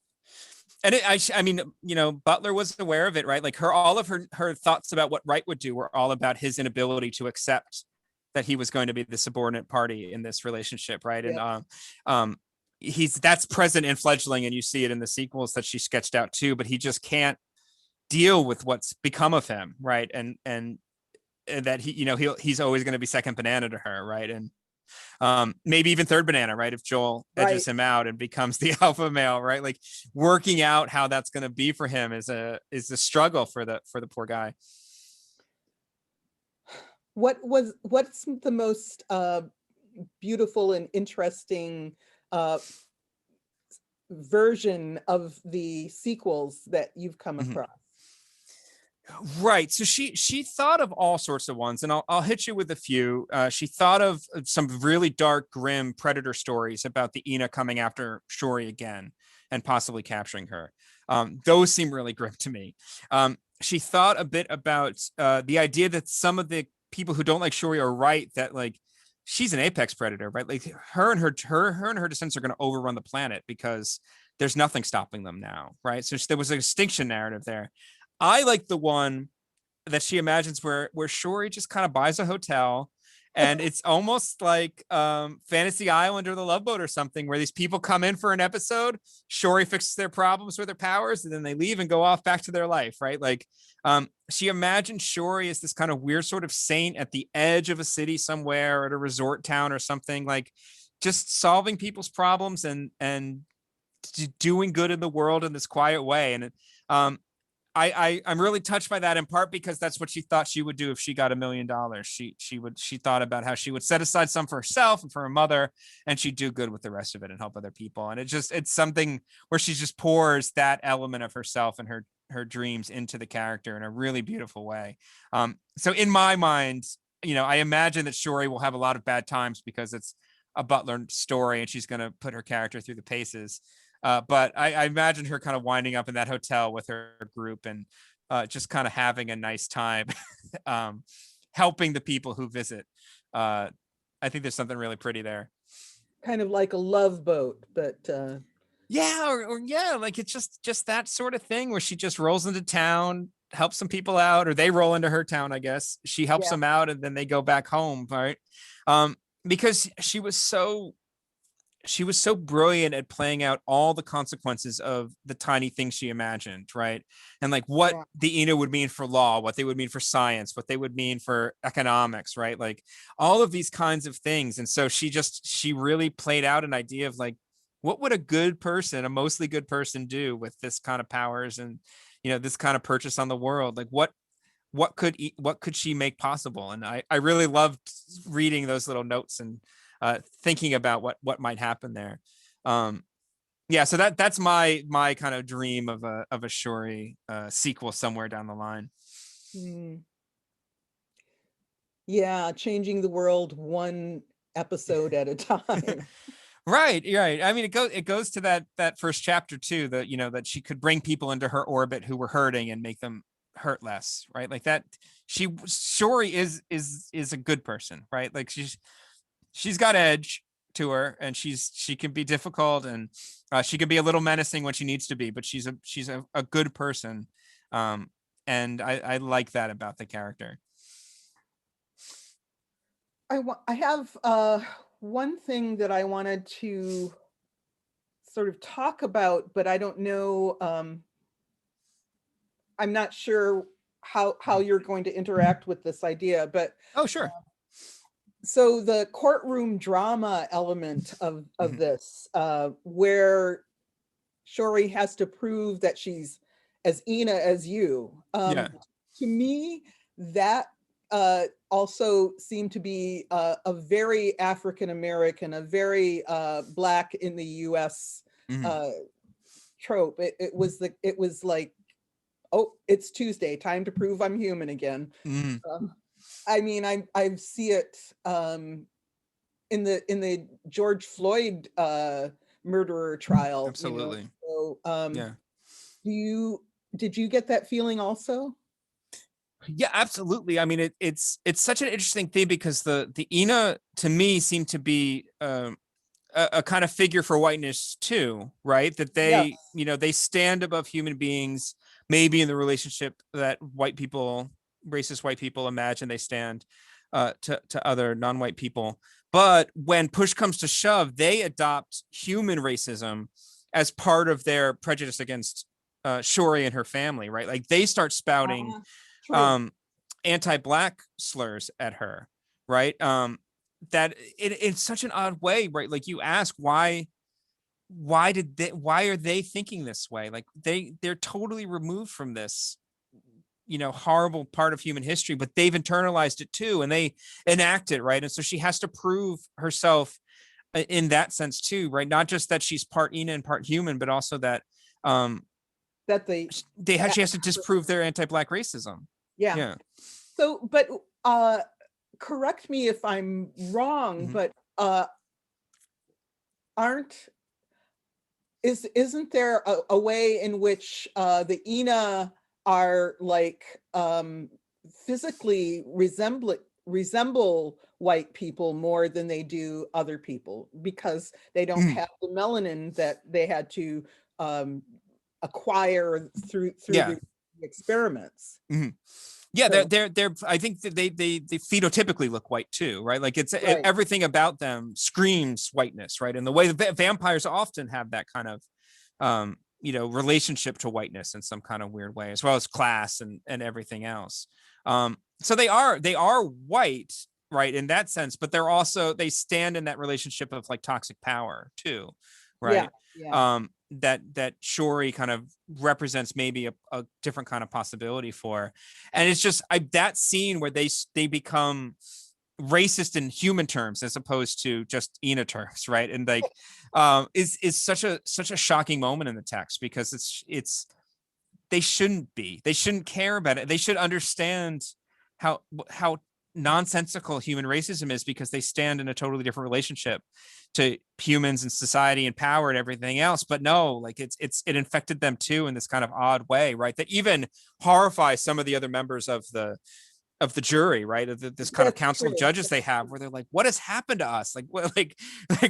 Speaker 2: And I mean, Butler was aware of it, right? Like all of her thoughts about what Wright would do were all about his inability to accept that he was going to be the subordinate party in this relationship, right? Yeah. And that's present in Fledgling, and you see it in the sequels that she sketched out too, but he just can't deal with what's become of him, right? And that he's always going to be second banana to her, right? And maybe even third banana, right? If Joel edges him out and becomes the alpha male, right? Like working out how that's going to be for him is a struggle for the poor guy.
Speaker 3: What's the most beautiful and interesting version of the sequels that you've come across?
Speaker 2: Right. So she thought of all sorts of ones, and I'll hit you with a few. She thought of some really dark, grim predator stories about the Ina coming after Shory again and possibly capturing her. Those seem really grim to me. She thought a bit about the idea that some of the people who don't like Shory are right, that like she's an apex predator, right? Like her and her descendants are going to overrun the planet because there's nothing stopping them now, right? So there was an extinction narrative there. I like the one that she imagines where Shory just kind of buys a hotel, and it's almost like Fantasy Island or The Love Boat or something, where these people come in for an episode, Shory fixes their problems with her powers, and then they leave and go off back to their life, right? Like she imagined Shory as this kind of weird sort of saint at the edge of a city somewhere, or at a resort town or something, like just solving people's problems and doing good in the world in this quiet way. And I'm really touched by that, in part because that's what she thought she would do if she got $1 million. She thought about how she would set aside some for herself and for her mother, and she'd do good with the rest of it and help other people. And it's something where she just pours that element of herself and her dreams into the character in a really beautiful way. So in my mind, I imagine that Shuri will have a lot of bad times because it's a Butler story and she's going to put her character through the paces. But I imagine her kind of winding up in that hotel with her group and just kind of having a nice time, helping the people who visit. I think there's something really pretty there.
Speaker 3: Kind of like a Love Boat, but
Speaker 2: yeah, or yeah, like it's just that sort of thing where she just rolls into town, helps some people out, or they roll into her town, I guess. She helps them out and then they go back home, right? Because she was so brilliant at playing out all the consequences of the tiny things she imagined, right? And like what the Ina would mean for law, what they would mean for science, what they would mean for economics, right? Like all of these kinds of things. And so she really played out an idea of like, what would a mostly good person do with this kind of powers and, this kind of purchase on the world? Like what could she make possible? And I really loved reading those little notes and thinking about what might happen there. So that's my kind of dream of a Shuri sequel somewhere down the line.
Speaker 3: Yeah, changing the world one episode at a time.
Speaker 2: Right. I mean, it goes to that first chapter too, that that she could bring people into her orbit who were hurting and make them hurt less, right? Like that. Shuri is a good person, right? Like she's got edge to her, and she can be difficult, and she can be a little menacing when she needs to be, but she's a good person, and I like that about the character.
Speaker 3: I have one thing that I wanted to sort of talk about, but I don't know. I'm not sure how you're going to interact with this idea, but
Speaker 2: oh sure.
Speaker 3: So the courtroom drama element of this, where Shuri has to prove that she's as Ina as you. To me, that also seemed to be a very African American, a very Black in the U.S. Trope. It was like, oh, it's Tuesday, time to prove I'm human again. I mean, I see it in the George Floyd murderer trial.
Speaker 2: Absolutely.
Speaker 3: So, did you get that feeling also?
Speaker 2: Yeah, absolutely. I mean, it's such an interesting thing because the Ina to me seemed to be a kind of figure for whiteness too, right? That they they stand above human beings, maybe in the relationship that racist white people imagine they stand to other non-white people. But when push comes to shove, they adopt human racism as part of their prejudice against Shuri and her family, right? Like they start spouting anti-Black slurs at her, right? That in such an odd way, right? Like you ask why are they thinking this way? Like they're totally removed from this horrible part of human history, but they've internalized it too, and they enact it, right? And so she has to prove herself in that sense too, right? Not just that she's part Ina and part human, but also that she has to disprove their anti-Black racism. Yeah.
Speaker 3: So, but correct me if I'm wrong, but isn't there a way in which the Ina are like physically resemble white people more than they do other people because they don't have the melanin that they had to acquire through the experiments.
Speaker 2: Yeah, so, they're I think that they phenotypically look white too, right? Like it's everything about them screams whiteness, right? And the way the vampires often have that kind of relationship to whiteness in some kind of weird way, as well as class and everything else. So they are white, right, in that sense, but they stand in that relationship of like toxic power too, right? that Shorey kind of represents maybe a different kind of possibility for. And it's just that scene where they become racist in human terms as opposed to just Ina terms, right? And like is such a shocking moment in the text, because it's they shouldn't care about it. They should understand how nonsensical human racism is, because they stand in a totally different relationship to humans and society and power and everything else. But no, like it infected them too in this kind of odd way, right? That even horrifies some of the other members of the jury, right? This kind of council of judges they have, where they're like, what has happened to us? Like, what, like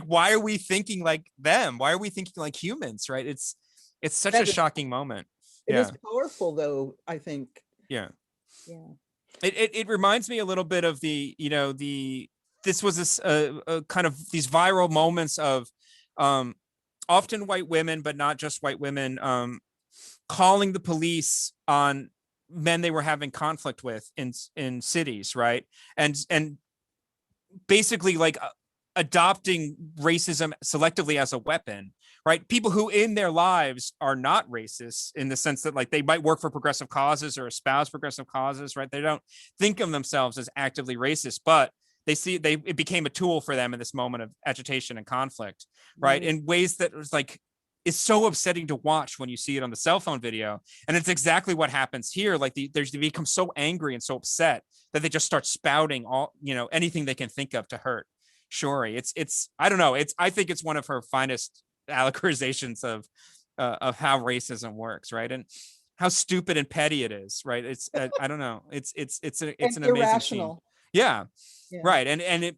Speaker 2: why are we thinking like them? Why are we thinking like humans? Right? It's such a shocking moment.
Speaker 3: It is powerful, though, I think.
Speaker 2: Yeah.
Speaker 3: Yeah.
Speaker 2: It reminds me a little bit of this was a kind of these viral moments of often white women, but not just white women, calling the police on men they were having conflict with in cities, right? And basically like adopting racism selectively as a weapon, right? People who in their lives are not racist, in the sense that like they might work for progressive causes or espouse progressive causes, right? They don't think of themselves as actively racist, but it became a tool for them in this moment of agitation and conflict, right? In ways that was like, is so upsetting to watch when you see it on the cell phone video. And it's exactly what happens here. Like they become so angry and so upset that they just start spouting all, anything they can think of to hurt Shorey. It's I don't know. I think it's one of her finest allegorizations of how racism works, right? And how stupid and petty it is, right? It's I don't know. It's an amazing scene. Yeah. Right. And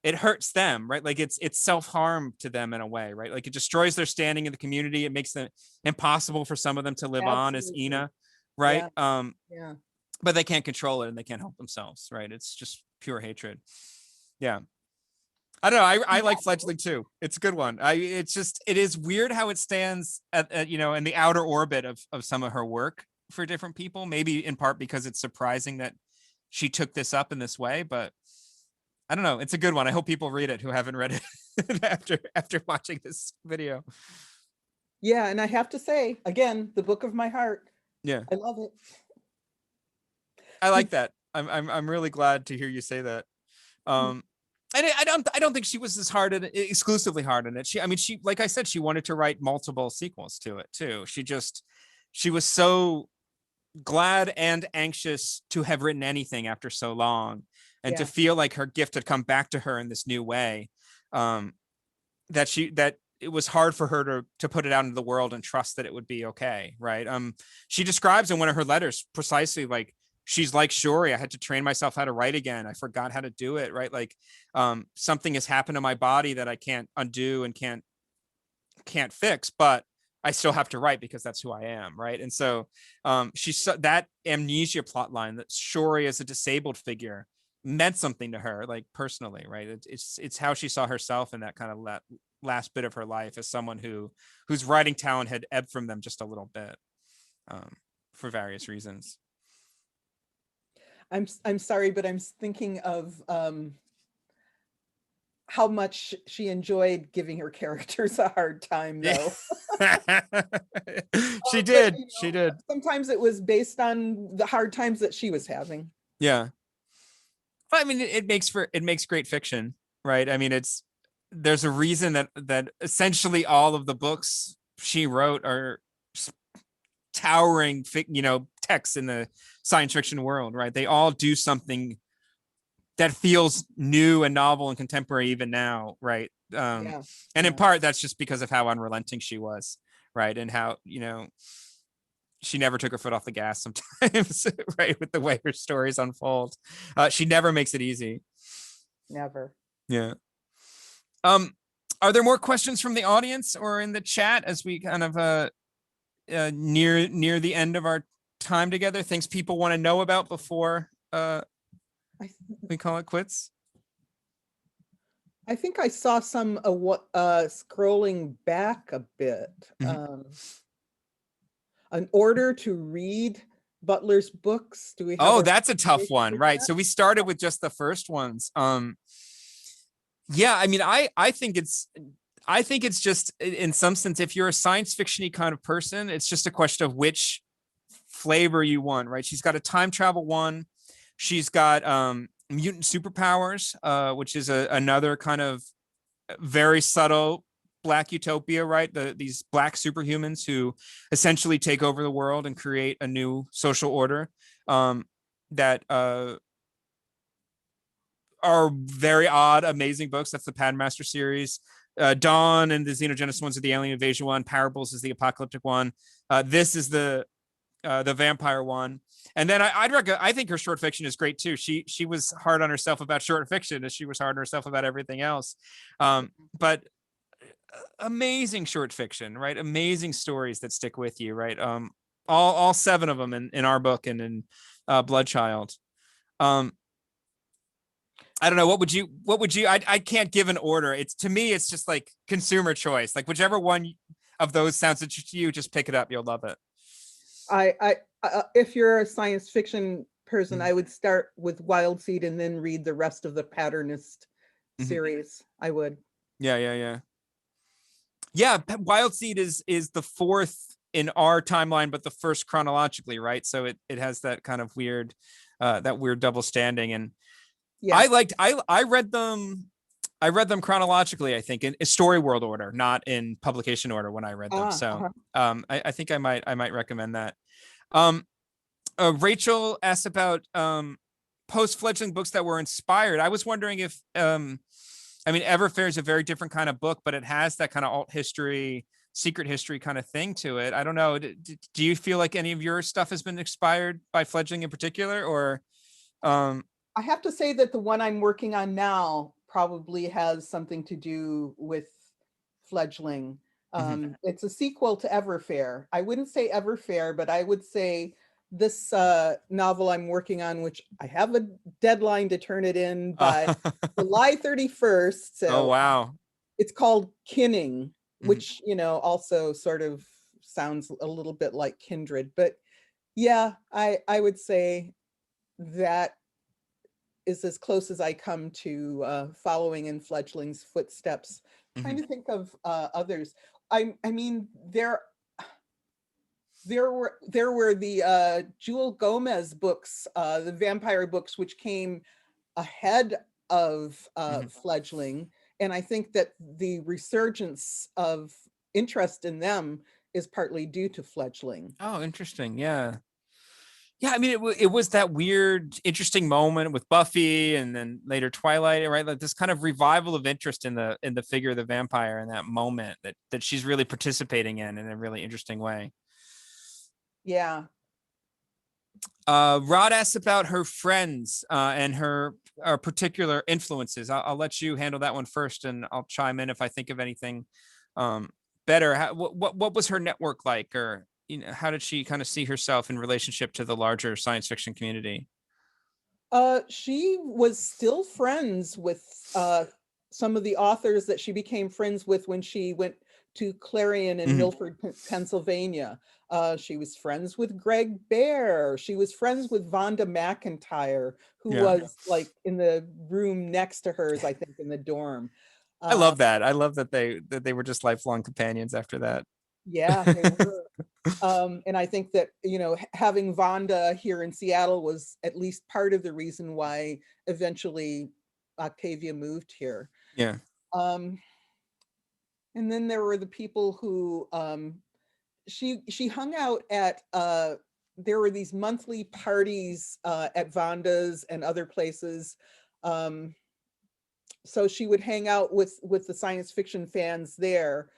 Speaker 2: it hurts them, right? Like it's self-harm to them in a way, right? Like it destroys their standing in the community. It makes it impossible for some of them to live on as Ina, right? But they can't control it and they can't help themselves, right? It's just pure hatred. Yeah. I don't know. I like Fledgling too. It's a good one. It is weird how it stands at in the outer orbit of some of her work for different people, maybe in part because it's surprising that she took this up in this way, but I don't know. It's a good one. I hope people read it who haven't read it after watching this video.
Speaker 3: Yeah, and I have to say, again, the book of my heart.
Speaker 2: Yeah.
Speaker 3: I love it.
Speaker 2: I like that. I'm really glad to hear you say that. I don't think she was exclusively hard on it. She like I said, she wanted to write multiple sequels to it too. She was so glad and anxious to have written anything after so long, and to feel like her gift had come back to her in this new way, that it was hard for her to put it out into the world and trust that it would be okay, right? She describes in one of her letters precisely like, she's like Shorey, I had to train myself how to write again. I forgot how to do it, right? Like something has happened to my body that I can't undo and can't fix, but I still have to write because that's who I am, right? And so that amnesia plot line, that Shorey as a disabled figure meant something to her, like personally, right? It's how she saw herself in that kind of last bit of her life, as someone whose writing talent had ebbed from them just a little bit, for various reasons.
Speaker 3: I'm sorry, but I'm thinking of how much she enjoyed giving her characters a hard time, though.
Speaker 2: She did.
Speaker 3: But,
Speaker 2: she did.
Speaker 3: Sometimes it was based on the hard times that she was having.
Speaker 2: Yeah. I mean, it makes great fiction, right? I mean, there's a reason that essentially all of the books she wrote are towering, texts in the science fiction world, right? They all do something that feels new and novel and contemporary even now, right? And in part, that's just because of how unrelenting she was, right? And how, she never took her foot off the gas sometimes, right? With the way her stories unfold. She never makes it easy.
Speaker 3: Never.
Speaker 2: Yeah. Are there more questions from the audience or in the chat as we kind of near the end of our time together? Things people want to know about before we call it quits?
Speaker 3: I think I saw some scrolling back a bit. An order to read Butler's books. Do we have
Speaker 2: that's a tough one, right? So we started with just the first ones. Yeah, I mean, I think I think it's just, in some sense, if you're a science fiction-y kind of person, it's just a question of which flavor you want, right? She's got a time travel one. She's got mutant superpowers, which is another kind of very subtle Black utopia, right? These Black superhumans who essentially take over the world and create a new social order that are very odd, amazing books. That's the Padmaster series. Dawn and the Xenogenesis ones are the alien invasion one. Parables is the apocalyptic one. This is the vampire one. And then I think her short fiction is great too. She was hard on herself about short fiction as she was hard on herself about everything else. But amazing short fiction, right? Amazing stories that stick with you, right? All 7 of them in our book and in Bloodchild. I don't know. What would you, I can't give an order. To me, it's just like consumer choice. Like whichever one of those sounds to you, just pick it up. You'll love it.
Speaker 3: If you're a science fiction person, I would start with Wild Seed and then read the rest of the Patternist series. I would. Yeah.
Speaker 2: Wild Seed is the 4th in our timeline, but the 1st chronologically, right? So it has that kind of weird, double standing. And I read them chronologically, I think, in story world order, not in publication order when I read them. I think I might recommend that. Rachel asked about post-fledgling books that were inspired. I was wondering if Everfair is a very different kind of book, but it has that kind of alt history, secret history kind of thing to it. I don't know. Do you feel like any of your stuff has been inspired by Fledgling in particular, or
Speaker 3: I have to say that the one I'm working on now probably has something to do with Fledgling. It's a sequel to Everfair. I wouldn't say Everfair, but I would say this novel I'm working on, which I have a deadline to turn it in by July 31st. So
Speaker 2: oh, wow.
Speaker 3: It's called Kinning, which, also sort of sounds a little bit like Kindred. But yeah, I would say that is as close as I come to following in Fledgling's footsteps. Trying to think of others. I mean, there were the Jewel Gomez books, the vampire books, which came ahead of Fledgling, and I think that the resurgence of interest in them is partly due to Fledgling.
Speaker 2: Oh, interesting. Yeah. I mean, it was that weird, interesting moment with Buffy, and then later Twilight, right? Like this kind of revival of interest in the figure of the vampire in that moment that she's really participating in a really interesting way.
Speaker 3: Yeah.
Speaker 2: Rod asks about her friends and her particular influences. I'll let you handle that one first, and I'll chime in if I think of anything better. What was her network like, or how did she kind of see herself in relationship to the larger science fiction community?
Speaker 3: She was still friends with some of the authors that she became friends with when she went to Clarion in Milford, Pennsylvania. She was friends with Greg Bear. She was friends with Vonda McIntyre, who was like in the room next to hers, I think, in the dorm.
Speaker 2: I love that. I love that they were just lifelong companions after that.
Speaker 3: Yeah, they were. And I think that, having Vonda here in Seattle was at least part of the reason why eventually Octavia moved here.
Speaker 2: Yeah.
Speaker 3: And then there were the people who she hung out at. There were these monthly parties at Vonda's and other places. So she would hang out with the science fiction fans there.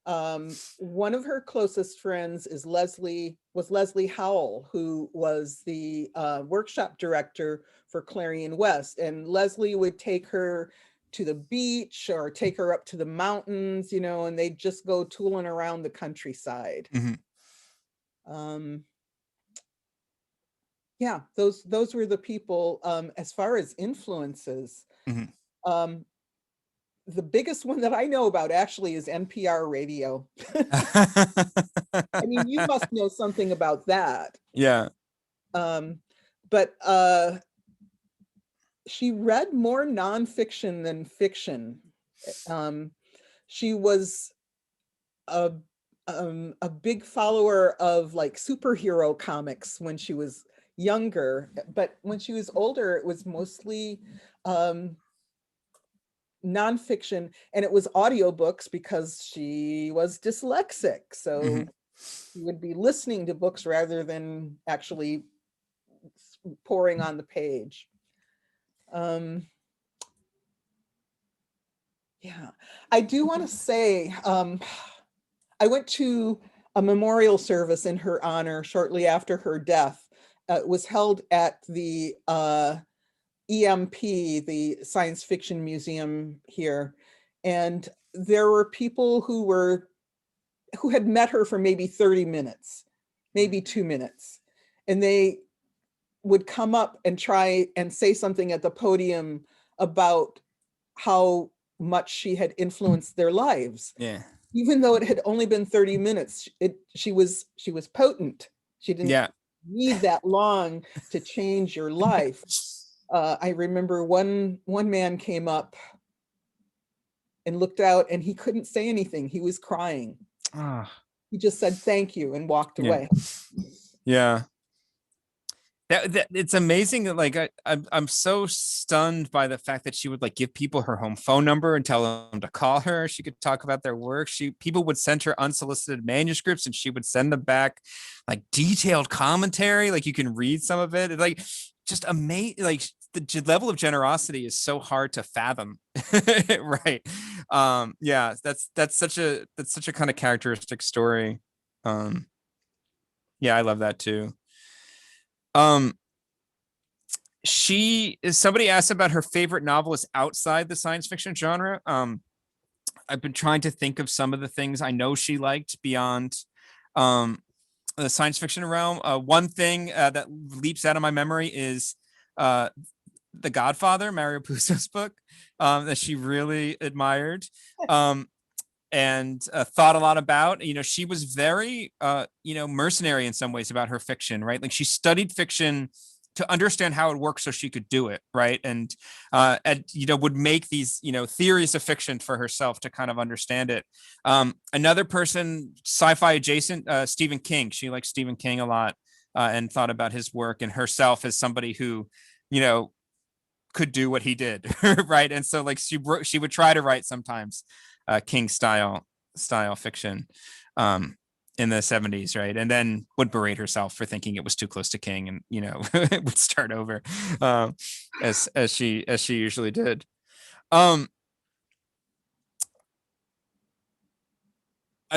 Speaker 3: One of her closest friends was Leslie Howell, who was the workshop director for Clarion West. And Leslie would take her to the beach or take her up to the mountains, and they'd just go tooling around the countryside. Yeah, those were the people. As far as influences, the biggest one that I know about actually is NPR radio. I mean, you must know something about that.
Speaker 2: Yeah.
Speaker 3: But she read more nonfiction than fiction. she was a big follower of like superhero comics when she was younger, but when she was older, it was mostly nonfiction, and it was audiobooks because she was dyslexic. So she would be listening to books rather than actually pouring on the page. Yeah, I do want to say, I went to a memorial service in her honor shortly after her death. It was held at the EMP, the Science Fiction Museum here. And there were people who had met her for maybe 30 minutes, maybe 2 minutes. And they would come up and try and say something at the podium about how much she had influenced their lives.
Speaker 2: Yeah.
Speaker 3: Even though it had only been 30 minutes, she was potent. She didn't need that long to change your life. I remember one man came up and looked out, and he couldn't say anything. He was crying. He just said thank you and walked away.
Speaker 2: Yeah. That it's amazing that like I'm so stunned by the fact that she would like give people her home phone number and tell them to call her. She could talk about their work. People would send her unsolicited manuscripts, and she would send them back like detailed commentary. Like you can read some of it. It's like just amazing. Like the level of generosity is so hard to fathom. Right. Yeah, that's such a kind of characteristic story. Yeah, I love that too. Somebody asked about her favorite novelist outside the science fiction genre. I've been trying to think of some of the things I know she liked beyond the science fiction realm. One thing that leaps out of my memory is The Godfather, Mario Puzo's book, that she really admired and thought a lot about. She was very mercenary in some ways about her fiction, right? Like she studied fiction to understand how it works so she could do it, right? And would make these theories of fiction for herself to kind of understand it. Another person, sci-fi adjacent, Stephen King. She liked Stephen King a lot and thought about his work and herself as somebody who could do what he did, right? And so like she would try to write sometimes King style fiction in the 70s, right? And then would berate herself for thinking it was too close to King, and would start over as she usually did. I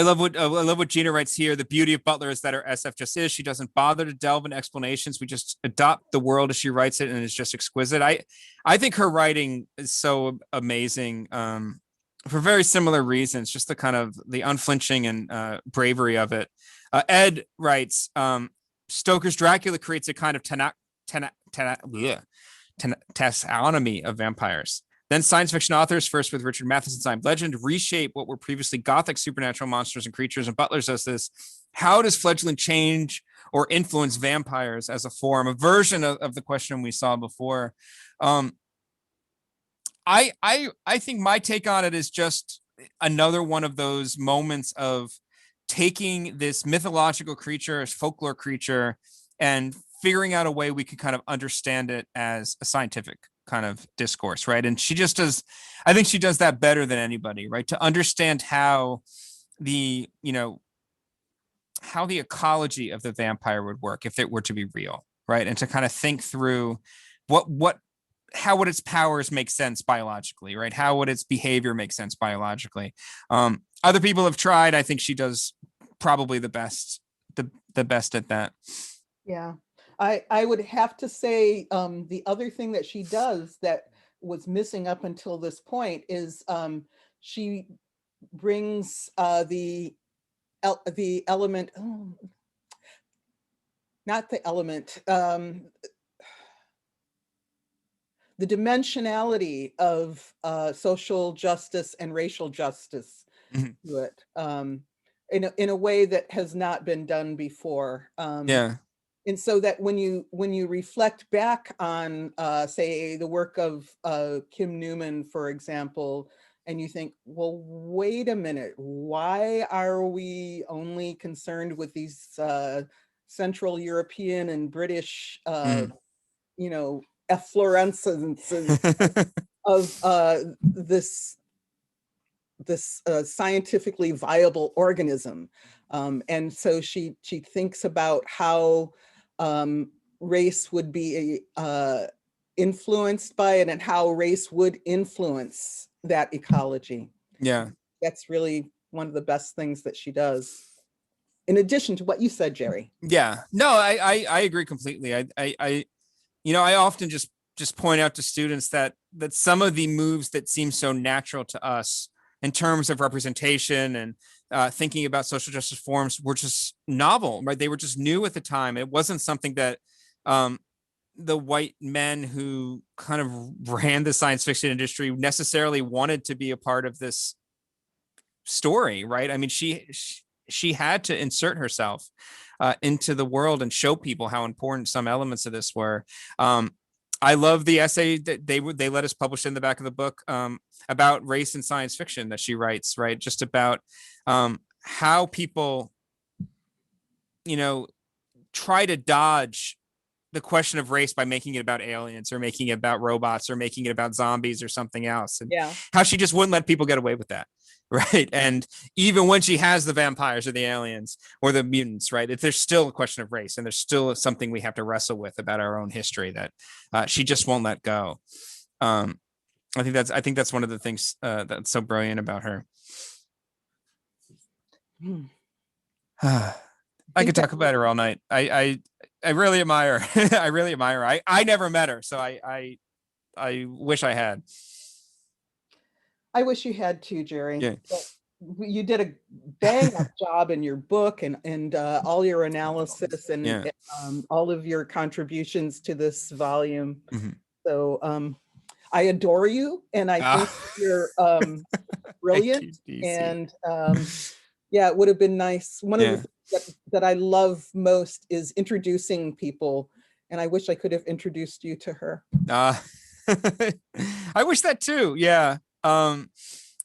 Speaker 2: love what Gina writes here. The beauty of Butler is that her SF just is. She doesn't bother to delve into explanations. We just adopt the world as she writes it, and it's just exquisite. I think her writing is so amazing for very similar reasons. Just the kind of the unflinching and bravery of it. Ed writes, Stoker's Dracula creates a kind of taxonomy of vampires. Then science fiction authors, first with Richard Matheson's I Am Legend, reshape what were previously gothic supernatural monsters and creatures, and Butler does this. How does Fledgling change or influence vampires as a form, a version of the question we saw before? I think my take on it is just another one of those moments of taking this mythological creature, as folklore creature, and figuring out a way we could kind of understand it as a scientific kind of discourse, right? And she just does, I think she does that better than anybody, right? To understand how the ecology of the vampire would work if it were to be real, right? And to kind of think through how would its powers make sense biologically, right? How would its behavior make sense biologically? Other people have tried. I think she does probably the best at that.
Speaker 3: Yeah. I would have to say the other thing that she does that was missing up until this point is she brings the element, not the element, the dimensionality of social justice and racial justice to it in a way that has not been done before. And so that when you reflect back on, say, the work of Kim Newman, for example, and you think, well, wait a minute, why are we only concerned with these Central European and British, you know, efflorescences of this scientifically viable organism? And so she thinks about how race would be influenced by it, and how race would influence that ecology.
Speaker 2: Yeah.
Speaker 3: That's really one of the best things that she does, in addition to what you said, Gerry.
Speaker 2: Yeah, no, I agree completely. I you know, I often just point out to students that some of the moves that seem so natural to us in terms of representation and thinking about social justice forms were just novel, right? They were just new at the time. It wasn't something that the white men who kind of ran the science fiction industry necessarily wanted to be a part of this story, right? I mean, she had to insert herself into the world and show people how important some elements of this were. I love the essay that they let us publish in the back of the book about race and science fiction that she writes, right? Just about how people, you know, try to dodge the question of race by making it about aliens or making it about robots or making it about zombies or something else. And how she just wouldn't let people get away with that. Right. And even when she has the vampires or the aliens or the mutants, right, there's still a question of race, and there's still something we have to wrestle with about our own history that she just won't let go. I think that's one of the things that's so brilliant about her. I could talk about her all night. I really admire her. I really admire her. I never met her, so I wish I had.
Speaker 3: I wish you had too, Gerry.
Speaker 2: Yeah.
Speaker 3: You did a bang-up job in your book and all your analysis and all of your contributions to this volume. So I adore you, and I think you're brilliant. And yeah, it would have been nice. One of the things that I love most is introducing people, and I wish I could have introduced you to her.
Speaker 2: I wish that too. Yeah.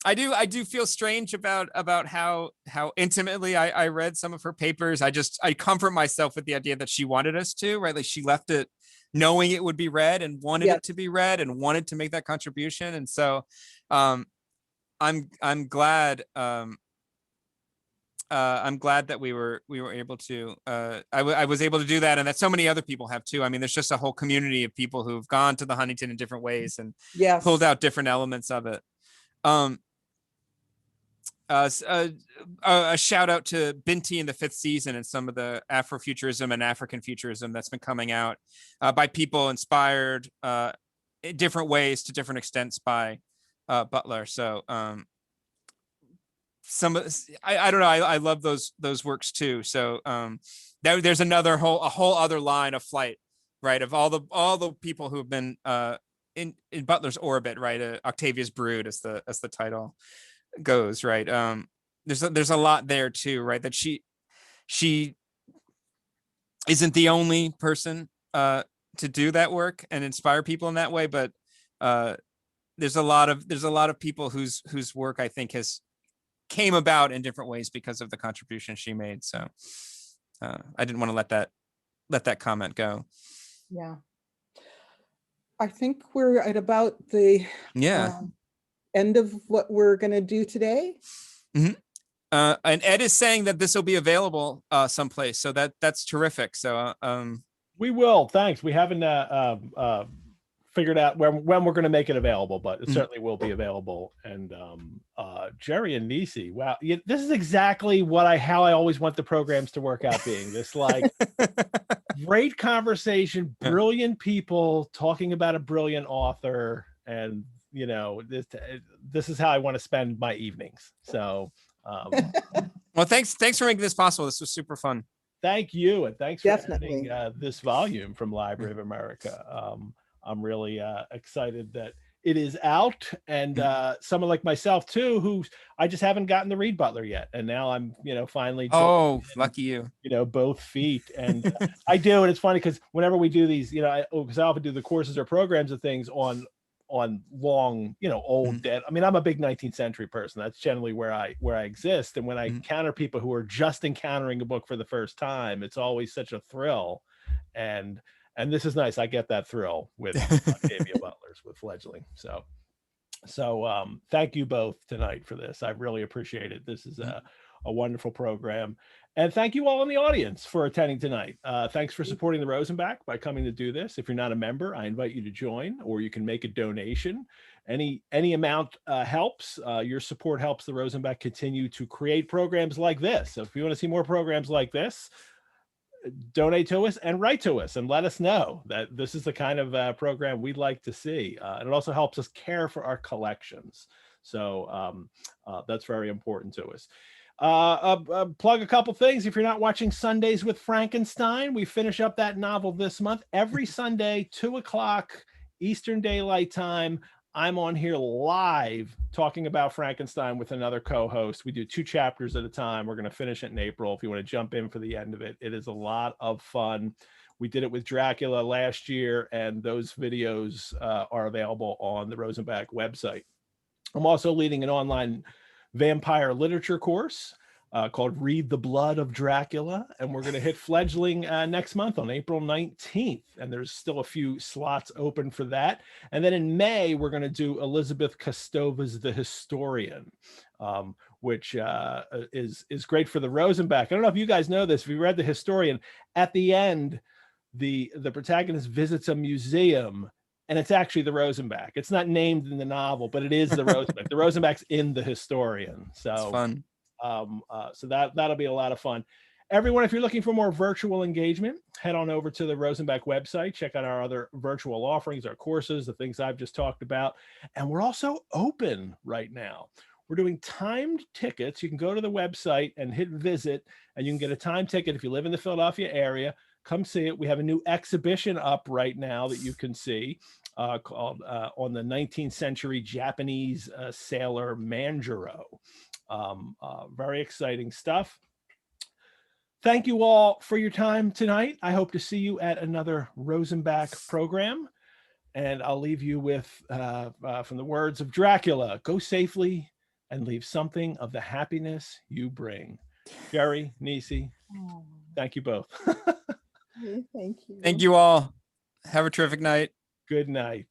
Speaker 2: I do feel strange about how intimately I read some of her papers. I comfort myself with the idea that she wanted us to, right? Like she left it knowing it would be read and wanted it to be read and wanted to make that contribution. And so I'm glad that we were able to I was able to do that, and that so many other people have too. I mean, there's just a whole community of people who've gone to the Huntington in different ways and pulled out different elements of it. A shout out to Binti in the 5th season and some of the Afrofuturism and African futurism that's been coming out by people inspired in different ways to different extents by Butler. So I don't know. I love those works too. So there's a whole other line of flight, right? Of all the people who have been in Butler's orbit, right? Octavia's Brood, as the title goes, right? There's a lot there too, right? That she isn't the only person to do that work and inspire people in that way, but there's a lot of people whose work I think has came about in different ways because of the contribution she made. So I didn't want to let that comment go.
Speaker 3: Yeah. I think we're at about the end of what we're going to do today.
Speaker 2: And Ed is saying that this will be available someplace, so that's terrific. So
Speaker 1: we will. Thanks. We haven't figured out when we're going to make it available, but it certainly will be available. And Gerry and Nisi, wow, this is exactly how I always want the programs to work out, being this like great conversation, brilliant people talking about a brilliant author, and you know, this is how I want to spend my evenings. So
Speaker 2: well, thanks for making this possible. This was super fun.
Speaker 1: Thank you, and thanks for editing this volume from Library of America. I'm really excited that it is out, and someone like myself too, who I just haven't gotten to read Butler yet, and now I'm, finally.
Speaker 2: Lucky you!
Speaker 1: Both feet, and I do, and it's funny because whenever we do these, because I often do the courses or programs of things on long, old dead. I mean, I'm a big 19th century person. That's generally where I exist. And when I encounter people who are just encountering a book for the first time, it's always such a thrill. And this is nice. I get that thrill with Octavia Butler's, with Fledgling. So thank you both tonight for this. I really appreciate it. This is a wonderful program. And thank you all in the audience for attending tonight. Thanks for supporting the Rosenbach by coming to do this. If you're not a member, I invite you to join, or you can make a donation. Any amount helps. Your support helps the Rosenbach continue to create programs like this. So if you want to see more programs like this, donate to us and write to us and let us know that this is the kind of program we'd like to see. And it also helps us care for our collections. So that's very important to us. Plug a couple things. If you're not watching Sundays with Frankenstein, we finish up that novel this month. Every Sunday, 2:00 Eastern Daylight Time, I'm on here live talking about Frankenstein with another co-host. We do 2 chapters at a time. We're going to finish it in April. If you want to jump in for the end of it, it is a lot of fun. We did it with Dracula last year, and those videos are available on the Rosenbach website. I'm also leading an online vampire literature course called Read the Blood of Dracula, and we're going to hit Fledgling next month on April 19th, and there's still a few slots open for that. And then in May, we're going to do Elizabeth Kostova's The Historian, which is great for the Rosenbach. I don't know if you guys know this. If you read The Historian, at the end, the protagonist visits a museum, and it's actually the Rosenbach. It's not named in the novel, but it is the Rosenbach. The Rosenbach's in The Historian. So it's fun. So that'll be a lot of fun. Everyone, if you're looking for more virtual engagement, head on over to the Rosenbach website. Check out our other virtual offerings, our courses, the things I've just talked about. And we're also open right now. We're doing timed tickets. You can go to the website and hit visit, and you can get a time ticket if you live in the Philadelphia area. Come see it. We have a new exhibition up right now that you can see called on the 19th century Japanese sailor Manjiro. Very exciting stuff. Thank you all for your time tonight. I hope to see you at another Rosenbach program. And I'll leave you with, from the words of Dracula, go safely and leave something of the happiness you bring. Gerry, Nisi, thank you both.
Speaker 3: Thank you.
Speaker 2: Thank you all. Have a terrific night.
Speaker 1: Good night.